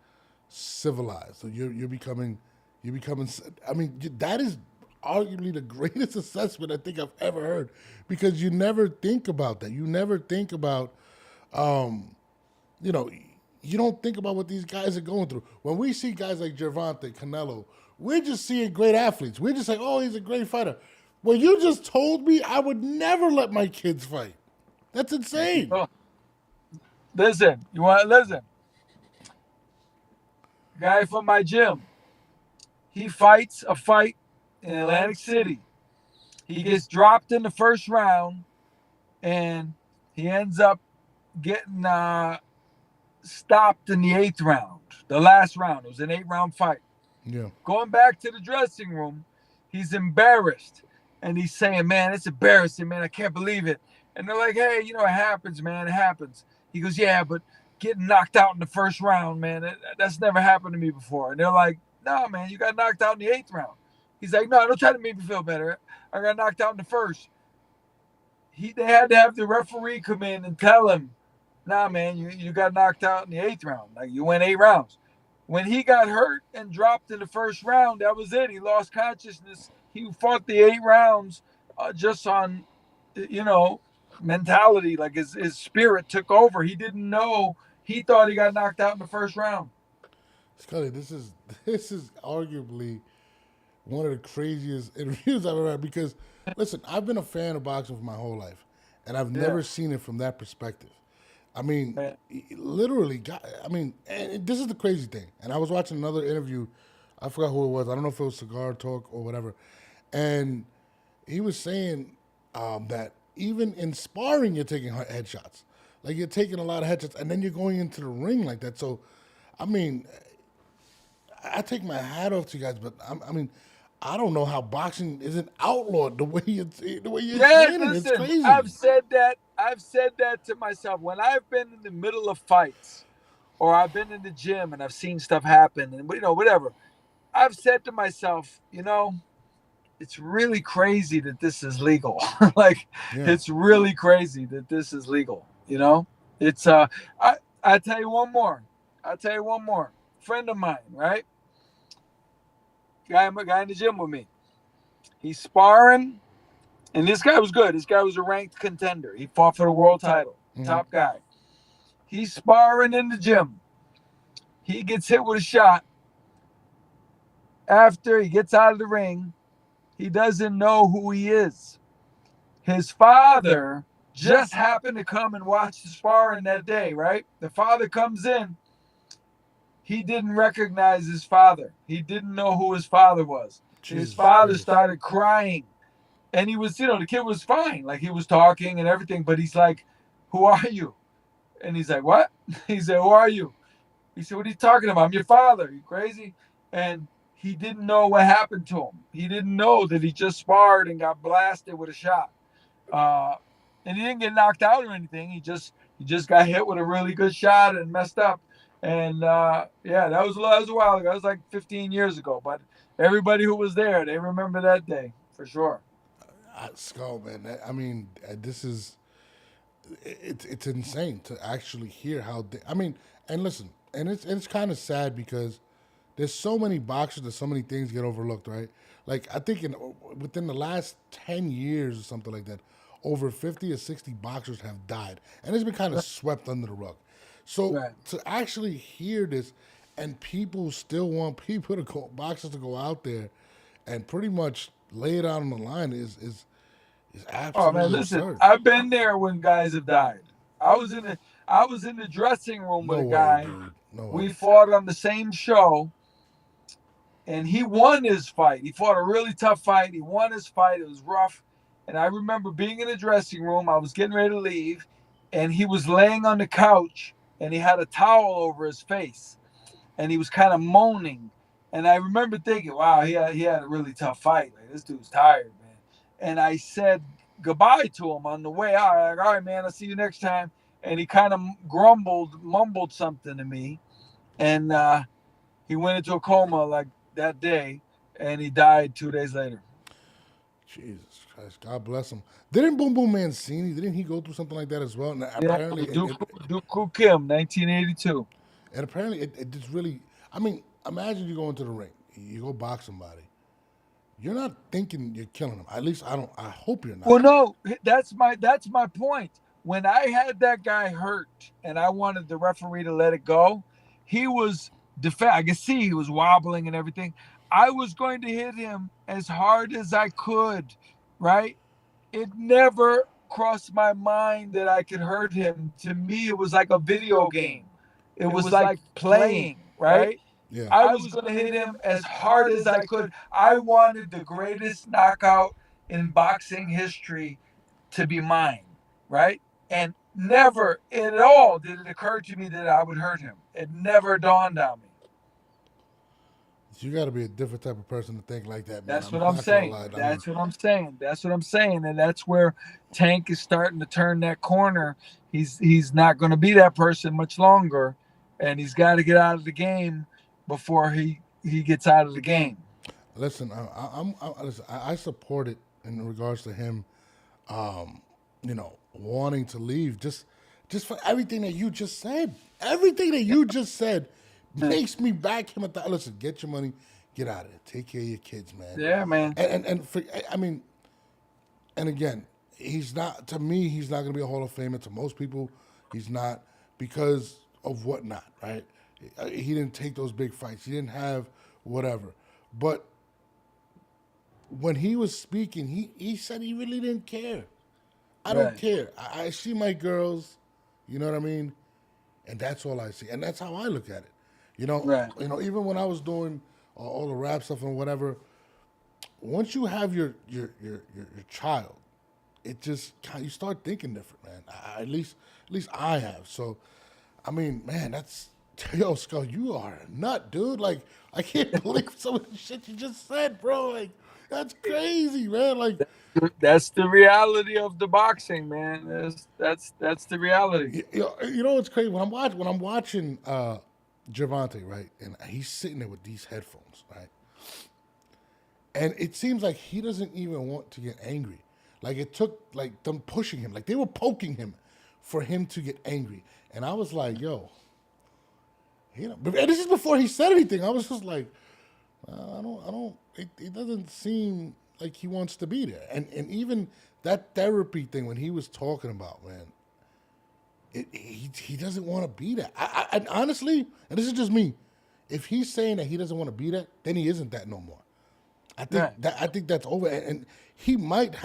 civilized. So you're becoming. I mean, that is arguably the greatest assessment I think I've ever heard, because you never think about that. You never think about you know, you don't think about what these guys are going through. When we see guys like Gervonta, Canelo, we're just seeing great athletes. We're just like, oh, he's a great fighter. Well, you just told me I would never let my kids fight. That's insane. Oh, listen, you want to listen? Guy from my gym, he fights a fight in Atlantic City. He gets dropped in the first round, and he ends up getting stopped in the 8th round, the last round. It was an 8-round fight. Yeah. Going back to the dressing room, he's embarrassed. And he's saying, man, it's embarrassing, man. I can't believe it. And they're like, hey, it happens, man. It happens. He goes, yeah, but getting knocked out in the first round, man, that's never happened to me before. And they're like, no, man, you got knocked out in the 8th round. He's like, no, don't try to make me feel better. I got knocked out in the first. They had to have the referee come in and tell him, nah, man, you got knocked out in the 8th round. Like, you went 8 rounds. When he got hurt and dropped in the first round, that was it. He lost consciousness. He fought the 8 rounds just on, mentality. Like his spirit took over. He didn't know. He thought he got knocked out in the first round. Scully, this is arguably one of the craziest interviews I've ever had because, listen, I've been a fan of boxing for my whole life, and I've never seen it from that perspective. I mean, literally, and this is the crazy thing. And I was watching another interview. I forgot who it was. I don't know if it was Cigar Talk or whatever. And he was saying that even in sparring, you're taking headshots. Like, you're taking a lot of headshots, and then you're going into the ring like that. So, I mean, I take my hat off to you guys, but I don't know how boxing isn't outlawed the way you're saying it. Listen, It's crazy. I've said that to myself when I've been in the middle of fights, or I've been in the gym and I've seen stuff happen, and whatever. I've said to myself, it's really crazy that this is legal. It's really crazy that this is legal. It's I tell you one more. Friend of mine, right? Guy in the gym with me. He's sparring, and this guy was good. This guy was a ranked contender. He fought for the world title. Top guy. He's sparring in the gym. He gets hit with a shot. After he gets out of the ring, he doesn't know who he is. His father just happened to come and watch the sparring that day, right? The father comes in. He didn't recognize his father. He didn't know who his father was. His father started crying. And he was, the kid was fine. Like, he was talking and everything, but he's like, who are you? And he's like, what? He said, who are you? He said, what are you talking about? I'm your father. Are you crazy? And he didn't know what happened to him. He didn't know that he just sparred and got blasted with a shot. And he didn't get knocked out or anything. He just got hit with a really good shot and messed up. And that was a while ago. That was like 15 years ago. But everybody who was there, they remember that day for sure. Skull, man. This is it's insane to actually hear how. And listen, and it's kind of sad because there's so many boxers that so many things get overlooked, right? Like, I think within the last 10 years or something like that, over 50 or 60 boxers have died, and it's been kind of swept under the rug. So to actually hear this, and people still want boxers to go out there and pretty much lay it out on the line is absolutely Oh man, listen, absurd. I've been there when guys have died. I was in the dressing room with a guy. Dude. No way. We fought on the same show, and he won his fight. He fought a really tough fight. He won his fight. It was rough. And I remember being in the dressing room. I was getting ready to leave, and he was laying on the couch, and he had a towel over his face, and he was kind of moaning. And I remember thinking, wow, he had a really tough fight. Like, this dude's tired, man. And I said goodbye to him on the way out. I'm like, all right, man, I'll see you next time. And he kind of mumbled something to me. And he went into a coma like that day, and he died 2 days later. Jesus Christ, God bless him. Didn't Boom Boom Mancini, didn't he go through something like that as well? And apparently, Dooku Kim, 1982. And apparently, it just really, imagine you go into the ring, you go box somebody. You're not thinking you're killing them. At least I hope you're not. Well, no, that's my point. When I had that guy hurt and I wanted the referee to let it go, he was I could see he was wobbling and everything. I was going to hit him as hard as I could, right? It never crossed my mind that I could hurt him. To me, it was like a video game. It was like playing, right? Yeah. I was going to hit him as hard as I could. I wanted the greatest knockout in boxing history to be mine, right? And never at all did it occur to me that I would hurt him. It never dawned on me. You got to be a different type of person to think like that, man. That's I'm what I'm not gonna saying. lie. I mean, That's what I'm saying. That's what I'm saying. And that's where Tank is starting to turn that corner. He's not going to be that person much longer, and he's got to get out of the game before he gets out of the game. listen, listen. I support it in regards to him, wanting to leave. Just for everything that you just said. Everything that you just said makes me back him at the. Listen, get your money, get out of it. Take care of your kids, man. Yeah, man. And for, I mean, and again, he's not, to me, he's not going to be a Hall of Famer. To most people, he's not, because of whatnot, right? He didn't take those big fights. He didn't have whatever. But when he was speaking, he said he really didn't care. I don't Right. care. I see my girls, you know what I mean? And that's all I see. And that's how I look at it. Right. Even when I was doing all the rap stuff and whatever, once you have your child, it just you start thinking different, man. At least I have. So, I mean, man, that's yo, Skull, you are a nut, dude. Like, I can't believe some of the shit you just said, bro. Like, that's crazy, man. Like, That's the reality of the boxing, man. That's the reality. you know what's crazy? When I'm watching Gervonta, right, and he's sitting there with these headphones, right, and it seems like he doesn't even want to get angry. Like, it took like them pushing him, like they were poking him for him to get angry, and I was like, yo, and this is before he said anything. I was just like, I don't. It doesn't seem like he wants to be there, and even that therapy thing when he was talking about, man. He doesn't want to be that. And honestly, and this is just me, if he's saying that he doesn't want to be that, then he isn't that no more. Right. I think that's over, and he might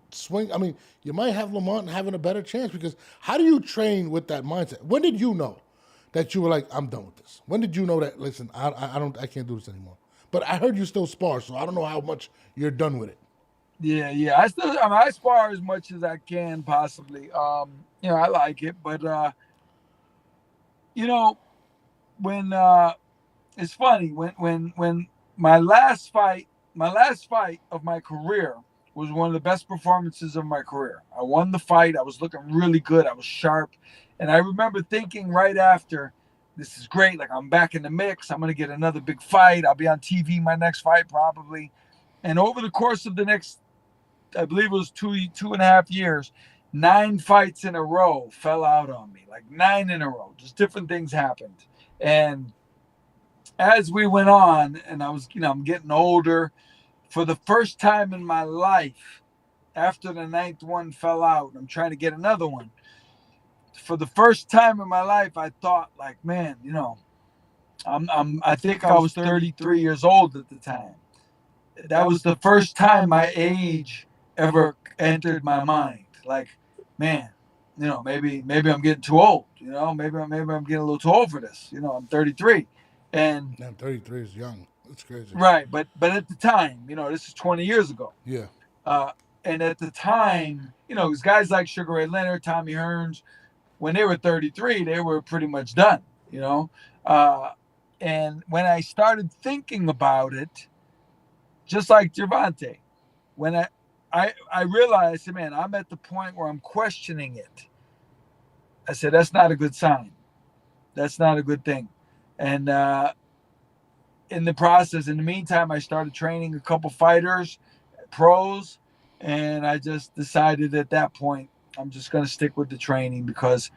swing. I mean, you might have Lamont having a better chance, because how do you train with that mindset? When did you know that you were like, I'm done with this? When did you know that? Listen, I can't do this anymore. But I heard you still spar, so I don't know how much you're done with it. Yeah. I spar as much as I can possibly. I like it, but you know, when it's funny when my last fight of my career was one of the best performances of my career. I won the fight. I was looking really good. I was sharp, and I remember thinking right after, this is great. Like, I'm back in the mix. I'm gonna get another big fight. I'll be on TV my next fight probably. And over the course of the next, I believe it was 2.5 years, 9 fights in a row fell out on me, like 9 in a row. Just different things happened. And as we went on, and I was, I'm getting older, for the first time in my life, after the 9th one fell out, I'm trying to get another one. For the first time in my life, I thought, like, man, I think I was 33 years old at the time. That was the first time my age ever entered my mind. Like, man, maybe I'm getting too old. Maybe I'm getting a little too old for this. I'm 33, and Damn, 33 is young. That's crazy. right, but at the time, this is 20 years ago. Yeah. Uh, and at the time, it was guys like Sugar Ray Leonard, Tommy Hearns. When they were 33, they were pretty much done. And when I started thinking about it, just like Gervonta, when I realized, man, I'm at the point where I'm questioning it. I said, that's not a good sign. That's not a good thing. And in the meantime, I started training a couple fighters, pros, and I just decided at that point, I'm just going to stick with the training, because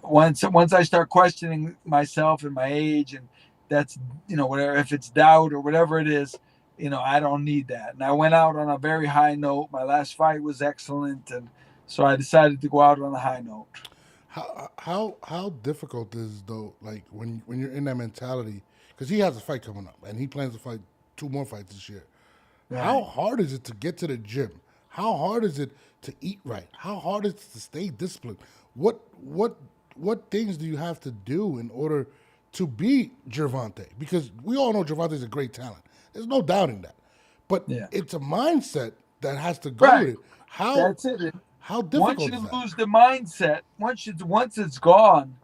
once I start questioning myself and my age, and that's, whatever, if it's doubt or whatever it is, I don't need that. And I went out on a very high note. My last fight was excellent, and so I decided to go out on a high note. How difficult is, though, like when you're in that mentality, because he has a fight coming up and he plans to fight 2 more fights this year. How Right. hard is it to get to the gym? How hard is it to eat right? How hard is it to stay disciplined? What things do you have to do in order to beat Gervonta? Because we all know Gervonta's a great talent. There's no doubting that. But Yeah. it's a mindset that has to go with Right. it. How That's it. how Once difficult is you that? lose the mindset, once it's gone,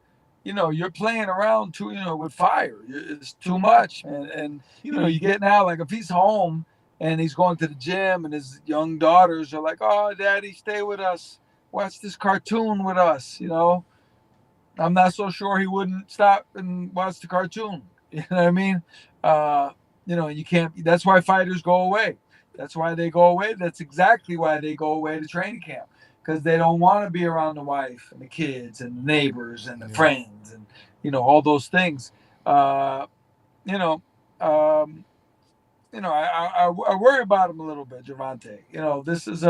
you're playing around too, with fire. It's too much, man. And you get now, like, if he's home and he's going to the gym, and his young daughters are like, "Oh, Daddy, stay with us, watch this cartoon with us." I'm not so sure he wouldn't stop and watch the cartoon. You know what I mean? Uh, you can't. That's why fighters go away. That's why they go away. That's exactly why they go away to training camp, because they don't want to be around the wife and the kids and the neighbors and the Yeah. friends and all those things. Uh, you know, um, I worry about him a little bit, Gervonta. This is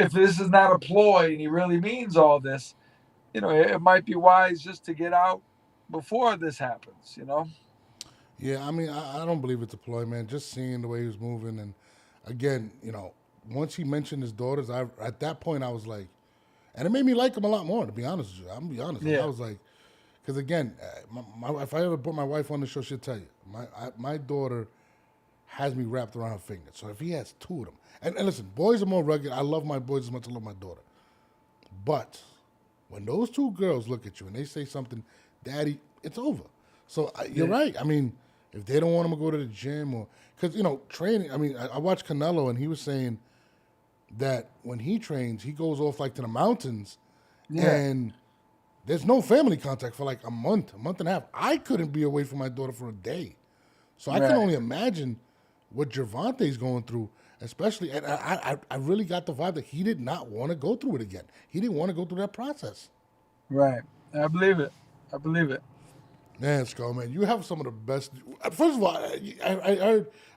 if this is not a ploy and he really means all this, it might be wise just to get out before this happens. Yeah, I mean, I don't believe it's a ploy, man. Just seeing the way he was moving, and again, once he mentioned his daughters, I at that point I was like, and it made me like him a lot more. To be honest with you, I'm gonna be honest. Like, I Yeah. was like, because again, if I ever put my wife on the show, she'll tell you, my daughter has me wrapped around her finger. So if he has two of them, and listen, boys are more rugged. I love my boys as much as I love my daughter, but when those two girls look at you and they say something, Daddy, it's over. So you're Yeah. right. I mean, if they don't want him to go to the gym or because training. I mean, I watched Canelo and he was saying that when he trains, he goes off like to the mountains, Yeah. and there's no family contact for like a month and a half. I couldn't be away from my daughter for a day, so I can Right. only imagine what Gervonta's going through. Especially, and I really got the vibe that he did not want to go through it again. He didn't want to go through that process. Right. I believe it. I believe it. Man, Skull, man, you have some of the best. First of all,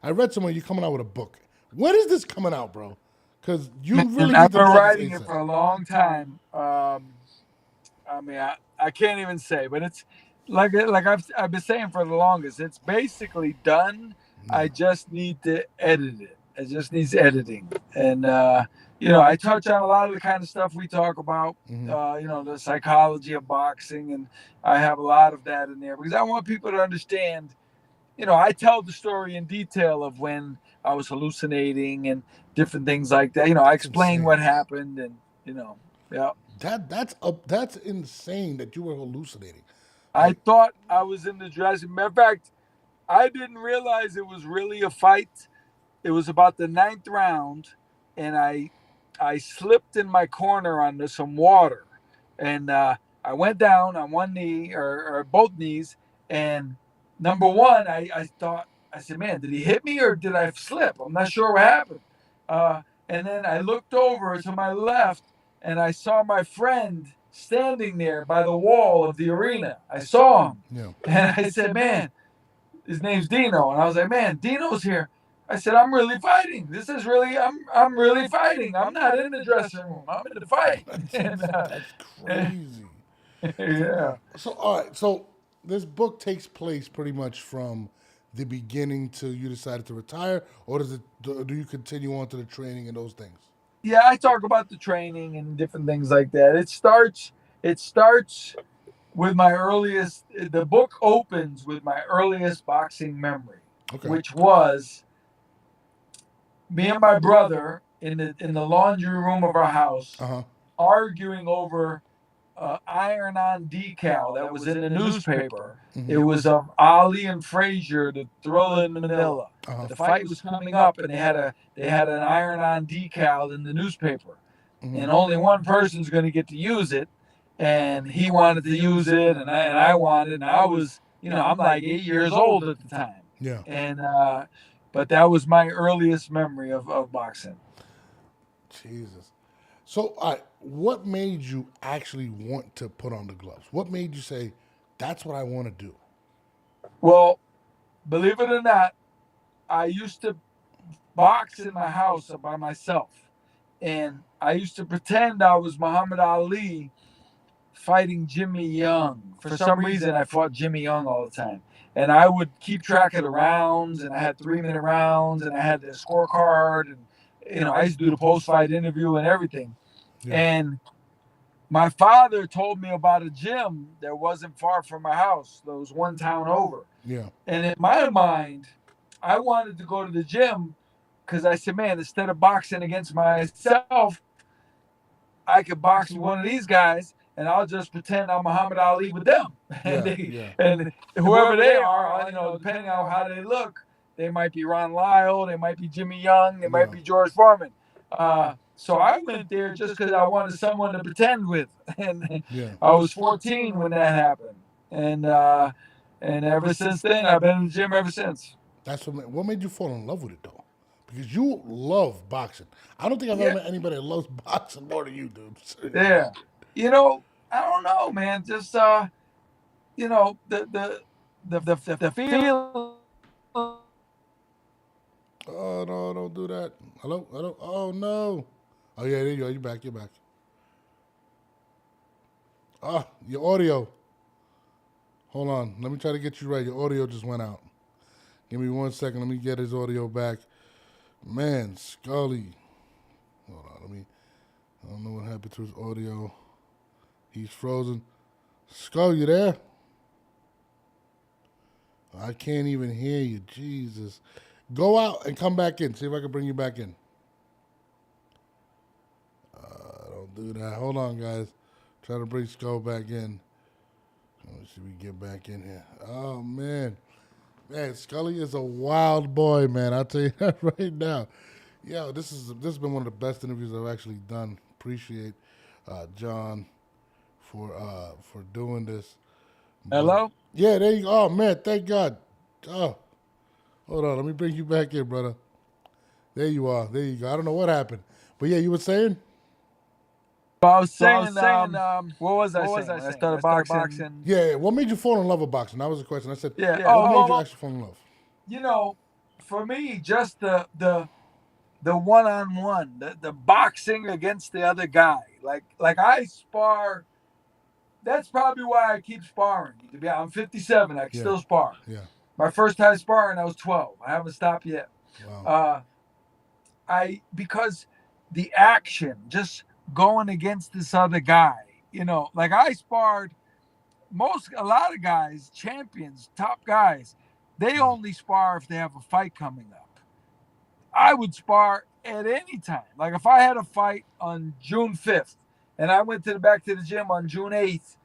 I read somewhere you're coming out with a book. When is this coming out, bro? Because you And really I've need to been drop this writing it ASAP. for a long time. I mean, I can't even say, but it's like I've been saying for the longest. It's basically done. Yeah. I just need to edit it. It just needs editing, and I touch on a lot of the kind of stuff we talk about. The psychology of boxing, and I have a lot of that in there because I want people to understand. I tell the story in detail of when I was hallucinating and different things like that. I That's explain insane. what happened, and yeah. That's insane that you were hallucinating. I Like, thought I was in the dressing. Matter of fact, I didn't realize it was really a fight. It was about the ninth round, and I slipped in my corner onto some water, and I went down on one knee or both knees. And number one, I thought, I said, "Man, did he hit me or did I slip? I'm not sure what happened." And then I looked over to my left, and I saw my friend standing there by the wall of the arena. I saw him, yeah, and I said, "Man." His name's Dino, and I was like, "Man, Dino's here." I said, "I'm really fighting. This is really, I'm really fighting. I'm not in the dressing room. I'm in the fight." that's And crazy. yeah, So all right, so this book takes place pretty much from the beginning till you decided to retire, or do you continue on to the training and those things? yeah. I talk about the training and different things like that. It starts with my earliest. The book opens with my earliest boxing memory, Okay. which was me and my brother in the laundry room of our house Uh huh. arguing over iron-on decal that was in the newspaper. It was of Ali and Frazier, the Thriller in Manila. Uh huh. The fight was coming up, and they had an iron-on decal in the newspaper, and only one person's going to get to use it. And he wanted to use it, and I wanted, and I was, I'm like 8 years old at the time, Yeah. and but that was my earliest memory of boxing. Jesus. So, all right, what made you actually want to put on the gloves? What made you say, "That's what I want to do"? Well, believe it or not, I used to box in my house by myself. And I used to pretend I was Muhammad Ali fighting Jimmy Young. For some reason, I fought Jimmy Young all the time. and I would keep track of the rounds, and I had 3-minute rounds, and I had the scorecard, and I used to do the post-fight interview and everything. Yeah. And my father told me about a gym that wasn't far from my house. That was one town over. Yeah. And in my mind, I wanted to go to the gym because I said, man, instead of boxing against myself, I could box with one of these guys, and I'll just pretend I'm Muhammad Ali with them. And and whoever they are, depending on how they look, they might be Ron Lyle, they might be Jimmy Young, they might be George Foreman. So I went there just because I wanted someone to pretend with, and I was 14 when that happened, and ever since then I've been in the gym ever since. That's what made you fall in love with it though, because you love boxing. I don't think I've ever met anybody that loves boxing more than you do. Yeah, I don't know, man. Just the feel. Oh no! Don't do that. Hello, hello. Oh no! Oh yeah, there you go. You're back. You're back. Ah, your audio. Hold on. Let me try to get you right. Your audio just went out. Give me 1 second. Let me get his audio back. Man, Scully. Hold on. I don't know what happened to his audio. He's frozen. Scully, you there? I can't even hear you. Jesus. Go out and come back in. See if I can bring you back in. Don't do that. Hold on, guys. Try to bring Skull back in. Let me see if we get back in here. Oh, man. Man, Scully is a wild boy, man. I'll tell you that right now. Yo, this has been one of the best interviews I've actually done. Appreciate John for doing this. Hello? Yeah, there you go. Oh, man, thank God. Oh, hold on. Let me bring you back in, brother. There you are. There you go. I don't know what happened. But, yeah, you were saying? I was saying, what was I saying? I started boxing. Yeah, what made you fall in love with boxing? That was the question. I said, Yeah. What made you actually fall in love? For me, just the one-on-one, the boxing against the other guy. Like I spar. That's probably why I keep sparring. I'm 57. I can still spar. Yeah. My first time sparring, I was 12. I haven't stopped yet. Wow. Because the action, just going against this other guy, like I sparred a lot of guys, champions, top guys, they only spar if they have a fight coming up. I would spar at any time. Like if I had a fight on June 5th and I went back to the gym on June 8th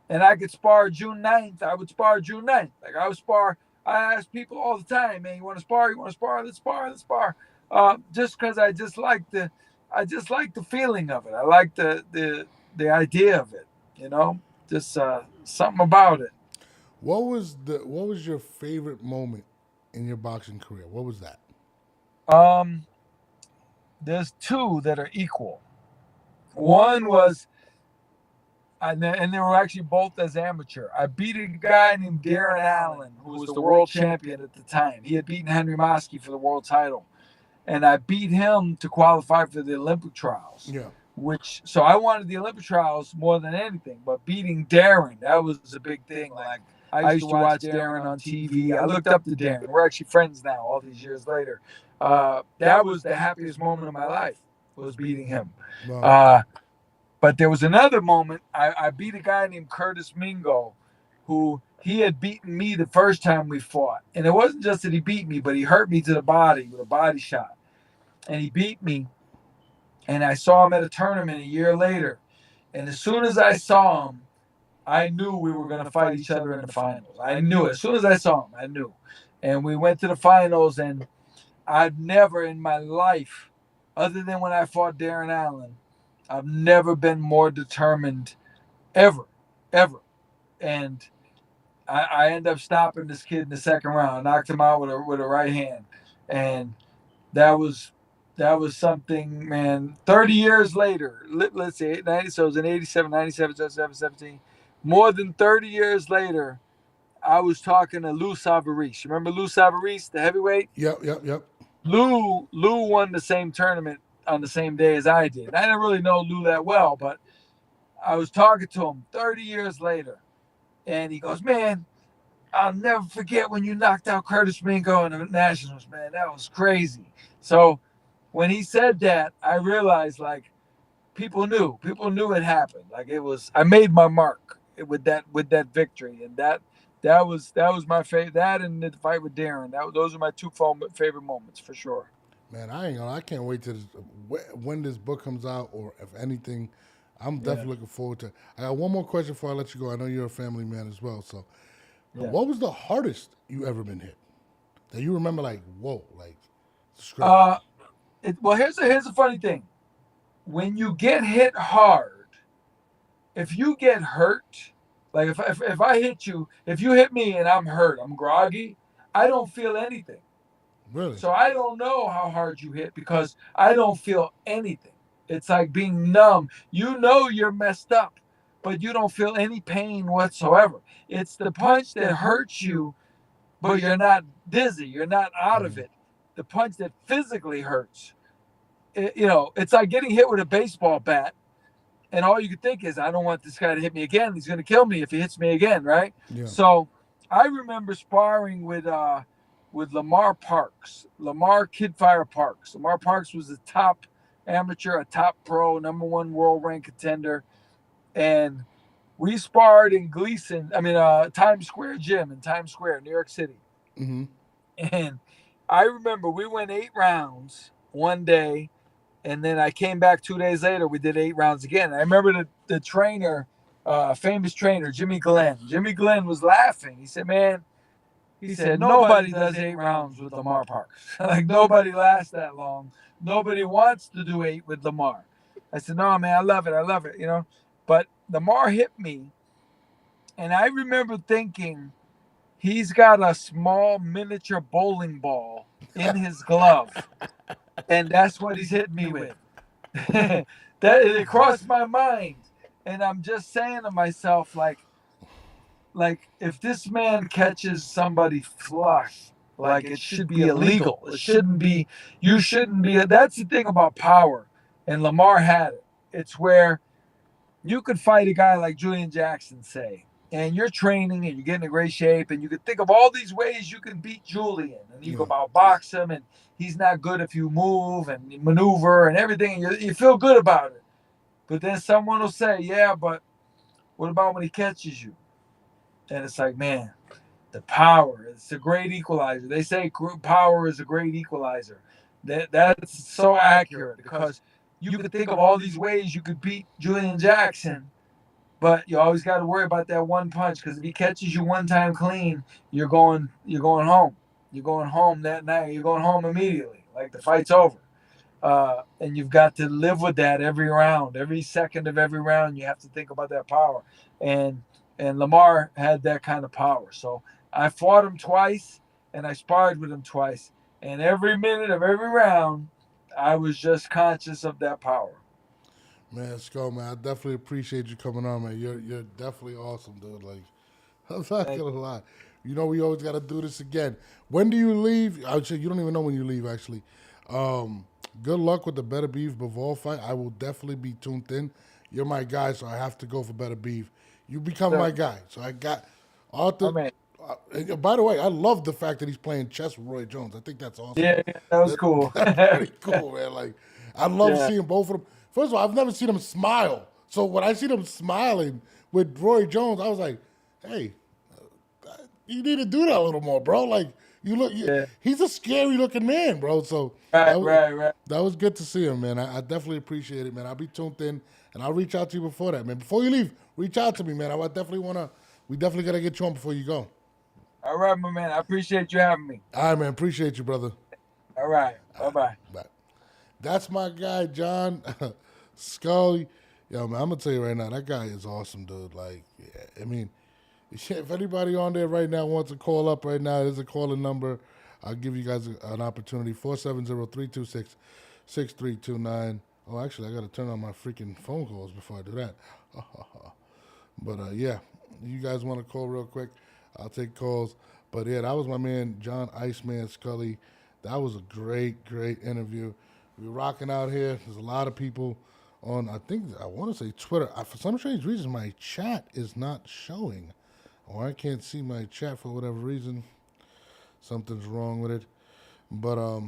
and I could spar June 9th, I would spar June 9th. Like I would spar. I ask people all the time, man, you want to spar? You want to spar? Let's spar. Let's spar. Just because I just like the feeling of it. I like the idea of it. Just something about it. What was your favorite moment in your boxing career? What was that? There's two that are equal. One was, and they were actually both as amateur. I beat a guy named Darren Allen, who was the world champion at the time. He had beaten Henry Mosky for the world title. And I beat him to qualify for the Olympic trials. Yeah. So I wanted the Olympic trials more than anything. But beating Darren, that was a big thing. Like I used to watch Darren on TV. I looked up to Darren. We're actually friends now, all these years later. That was the happiest moment of my life, was beating him. Wow. But there was another moment. I beat a guy named Curtis Mingo, who he had beaten me the first time we fought. And it wasn't just that he beat me, but he hurt me to the body with a body shot. And he beat me. And I saw him at a tournament a year later. And as soon as I saw him, I knew we were going to fight each other in the finals. I knew it. As soon as I saw him, I knew. And we went to the finals, and I've never in my life, other than when I fought Darren Allen, I've never been more determined ever. And I ended up stopping this kid in the second round. I knocked him out with a right hand. And that was something, man. 30 years later, let's say 90, so it was in 87, 97, 17. More than 30 years later, I was talking to Lou Savarese. You remember Lou Savarese, the heavyweight? Yep. Lou won the same tournament on the same day as I did. I didn't really know Lou that well, but I was talking to him 30 years later. And he goes, man, I'll never forget when you knocked out Curtis Mingo in the Nationals, man. That was crazy. So when he said that, I realized like people knew it happened. Like it was, I made my mark with that victory, and that was my favorite. That and the fight with Darren. Those are my two favorite moments for sure. Man, I can't wait to when this book comes out, or if anything. I'm Yeah, definitely looking forward to it. I got one more question before I let you go. I know you're a family man as well. So, yeah. what was the hardest you ever been hit? That you remember, like, whoa, like, it's crazy. Uh, well, here's a funny thing. When you get hit hard, if you get hurt, like if I hit you, if you hit me and I'm hurt, I'm groggy, I don't feel anything. Really? So I don't know how hard you hit because I don't feel anything. It's like being numb. You know you're messed up, but you don't feel any pain whatsoever. It's the punch that hurts you, but you're not dizzy. You're not out of it. The punch that physically hurts. It's like getting hit with a baseball bat, and all you can think is, I don't want this guy to hit me again. He's going to kill me if he hits me again, right? Yeah. So I remember sparring with Lamar Parks, Lamar Kidfire Parks. Lamar Parks was a top amateur, a top pro, number one world rank contender, and we sparred in Times Square Gym in Times Square, New York City. Mm-hmm. And I remember we went 8 rounds one day, and then I came back 2 days later. We did 8 rounds again. I remember the trainer, famous trainer, Jimmy Glenn. Jimmy Glenn was laughing. He said, "Man," he said, "nobody does 8 rounds with Lamar Parks. Like nobody lasts that long. Nobody wants to do 8 with Lamar." I said, "No, man, I love it. I love it. But Lamar hit me, and I remember thinking he's got a small miniature bowling ball in his glove, and that's what he's hitting me with. That it crossed my mind, and I'm just saying to myself, like if this man catches somebody flush, like it should be illegal. It shouldn't be. You shouldn't be. That's the thing about power, and Lamar had it. It's where you could fight a guy like Julian Jackson, say, and you're training and you're getting in great shape, and you could think of all these ways you can beat Julian, and you go Yeah. outbox him, and he's not good if you move and maneuver and everything, and you feel good about it. But then someone will say, "Yeah, but what about when he catches you?" And it's like, man, the power, it's a great equalizer. They say power is a great equalizer. That's so accurate because you could think of all these ways you could beat Julian Jackson, but you always got to worry about that one punch because if he catches you one time clean, you're going home. You're going home that night. You're going home immediately, like the fight's over. And you've got to live with that every round, every second of every round. You have to think about that power, and Lamar had that kind of power. So I fought him twice, and I sparred with him twice, and every minute of every round, I was just conscious of that power. Man, Skull, man, I definitely appreciate you coming on, man. You're definitely awesome, dude. Like, I'm not Thank gonna lie. You know we always gotta do this again. When do you leave? I would say you don't even know when you leave, actually. Good luck with the Beterbiev Bivol fight. I will definitely be tuned in. You're my guy, so I have to go for Beterbiev. You become you. my guy. So I got I Arthur. mean, By the way, I love the fact that he's playing chess with Roy Jones. I think that's awesome. yeah, that was That, cool. that's pretty cool, man. Like, I love Yeah, seeing both of them. First of all, I've never seen them smile. So when I see them smiling with Roy Jones, I was like, hey, you need to do that a little more, bro. Like, yeah, he's a scary looking man, bro. So right, right, right. that was good to see him, man. I definitely appreciate it, man. I'll be tuned in, and I'll reach out to you before that, man. Before you leave, reach out to me, man. We definitely got to get you on before you go. All right, my man. I appreciate you having me. All right, man. Appreciate you, brother. All right, bye bye. Bye. That's my guy, John Scully. Yo, man, I'm gonna tell you right now, that guy is awesome, dude. Like, yeah, I mean, if anybody on there right now wants to call up right now, there's a calling number. I'll give you guys an opportunity. 470-326-6329. Oh, actually, I gotta turn on my freaking phone calls before I do that. But yeah, you guys want to call real quick? I'll take calls. But yeah, that was my man, John Iceman Scully. That was a great, great interview. We're rocking out here. There's a lot of people on, I want to say Twitter. For some strange reason, my chat is not showing. Oh, I can't see my chat for whatever reason. Something's wrong with it. But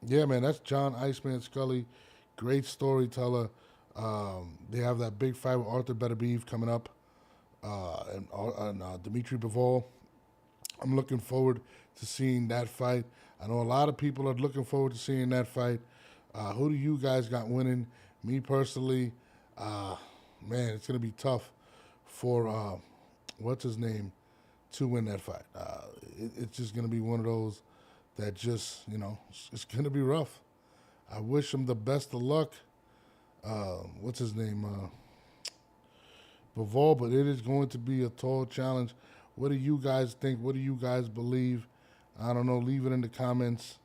yeah, man, that's John Iceman Scully. Great storyteller. They have that big fight with Arthur Beterbiev coming up, and Dimitri Bivol. I'm looking forward to seeing that fight. I know a lot of people are looking forward to seeing that fight. Who do you guys got winning? Me personally, man, it's going to be tough for, what's his name, to win that fight. It's just going to be one of those that just, it's going to be rough. I wish him the best of luck. What's his name? Bivol, but it is going to be a tall challenge. What do you guys think? What do you guys believe? I don't know. Leave it in the comments.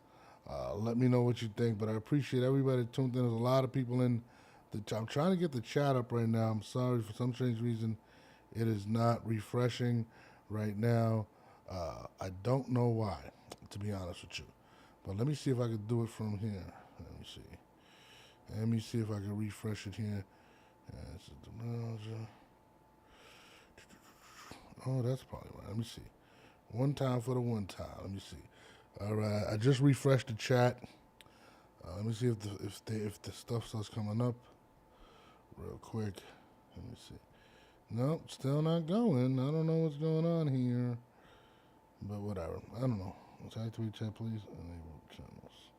Let me know what you think. But I appreciate everybody that tuned in. There's a lot of people in. I'm trying to get the chat up right now. I'm sorry, for some strange reason, it is not refreshing right now. I don't know why, to be honest with you. But let me see if I can do it from here. Let me see. Let me see if I can refresh it here. This is the browser. Oh, that's probably right. Let me see. One time for the one time. Let me see. All right, I just refreshed the chat. Let me see if the stuff starts coming up real quick. Let me see. Nope, still not going. I don't know what's going on here, but whatever. I don't know. Tag tweet chat, please. Enable channels.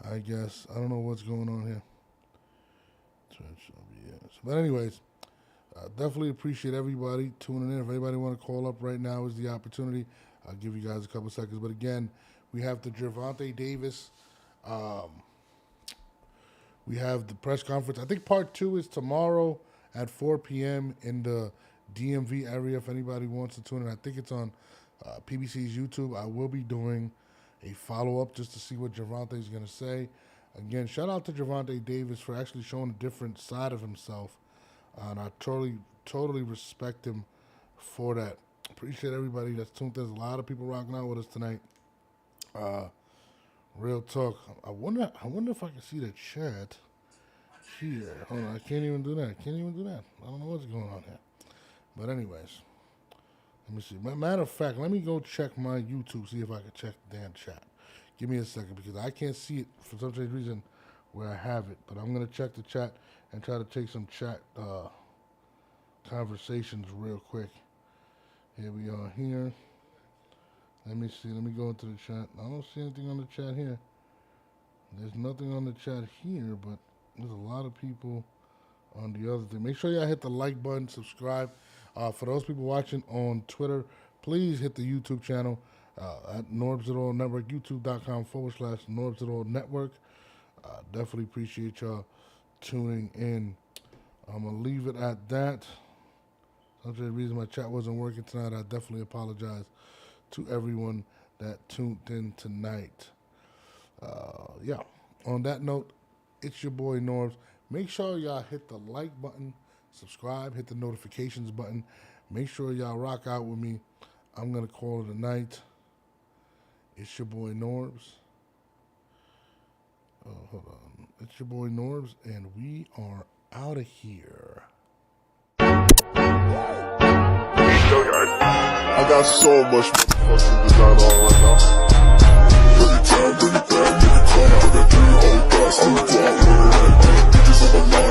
I guess I don't know what's going on here. But anyways. Definitely appreciate everybody tuning in. If anybody want to call up right now is the opportunity. I'll give you guys a couple seconds. But again, we have the Gervonta Davis. We have the press conference. I think part 2 is tomorrow at 4 p.m. in the DMV area. If anybody wants to tune in, I think it's on PBC's YouTube. I will be doing a follow-up just to see what Gervonta is going to say. Again, shout out to Gervonta Davis for actually showing a different side of himself. And I totally respect him for that. Appreciate everybody that's tuned in. There's a lot of people rocking out with us tonight. Real talk. I wonder if I can see the chat here. Hold on, I can't even do that. I don't know what's going on here. But anyways, let me see. Matter of fact, let me go check my YouTube, see if I can check the damn chat. Give me a second because I can't see it for some strange reason where I have it. But I'm going to check the chat and try to take some chat conversations real quick. Here we are here. Let me see. Let me go into the chat. I don't see anything on the chat here. There's nothing on the chat here, but there's a lot of people on the other thing. Make sure y'all hit the like button, subscribe. For those people watching on Twitter, please hit the YouTube channel at Norbs It All Network, youtube.com/Norbs It All Network. Definitely appreciate y'all tuning in. I'm going to leave it at that. For some reason my chat wasn't working tonight. I definitely apologize to everyone that tuned in tonight. Yeah, on that note, it's your boy Norbs. Make sure y'all hit the like button, subscribe, hit the notifications button. Make sure y'all rock out with me. I'm going to call it a night. It's your boy Norbs. Hold on. It's your boy Norbs, and we are out of here. I got so much motherfucking design on right now. Every time, bring it back, nigga, come out, that 3 old guys, I'm the block, bitches on my line.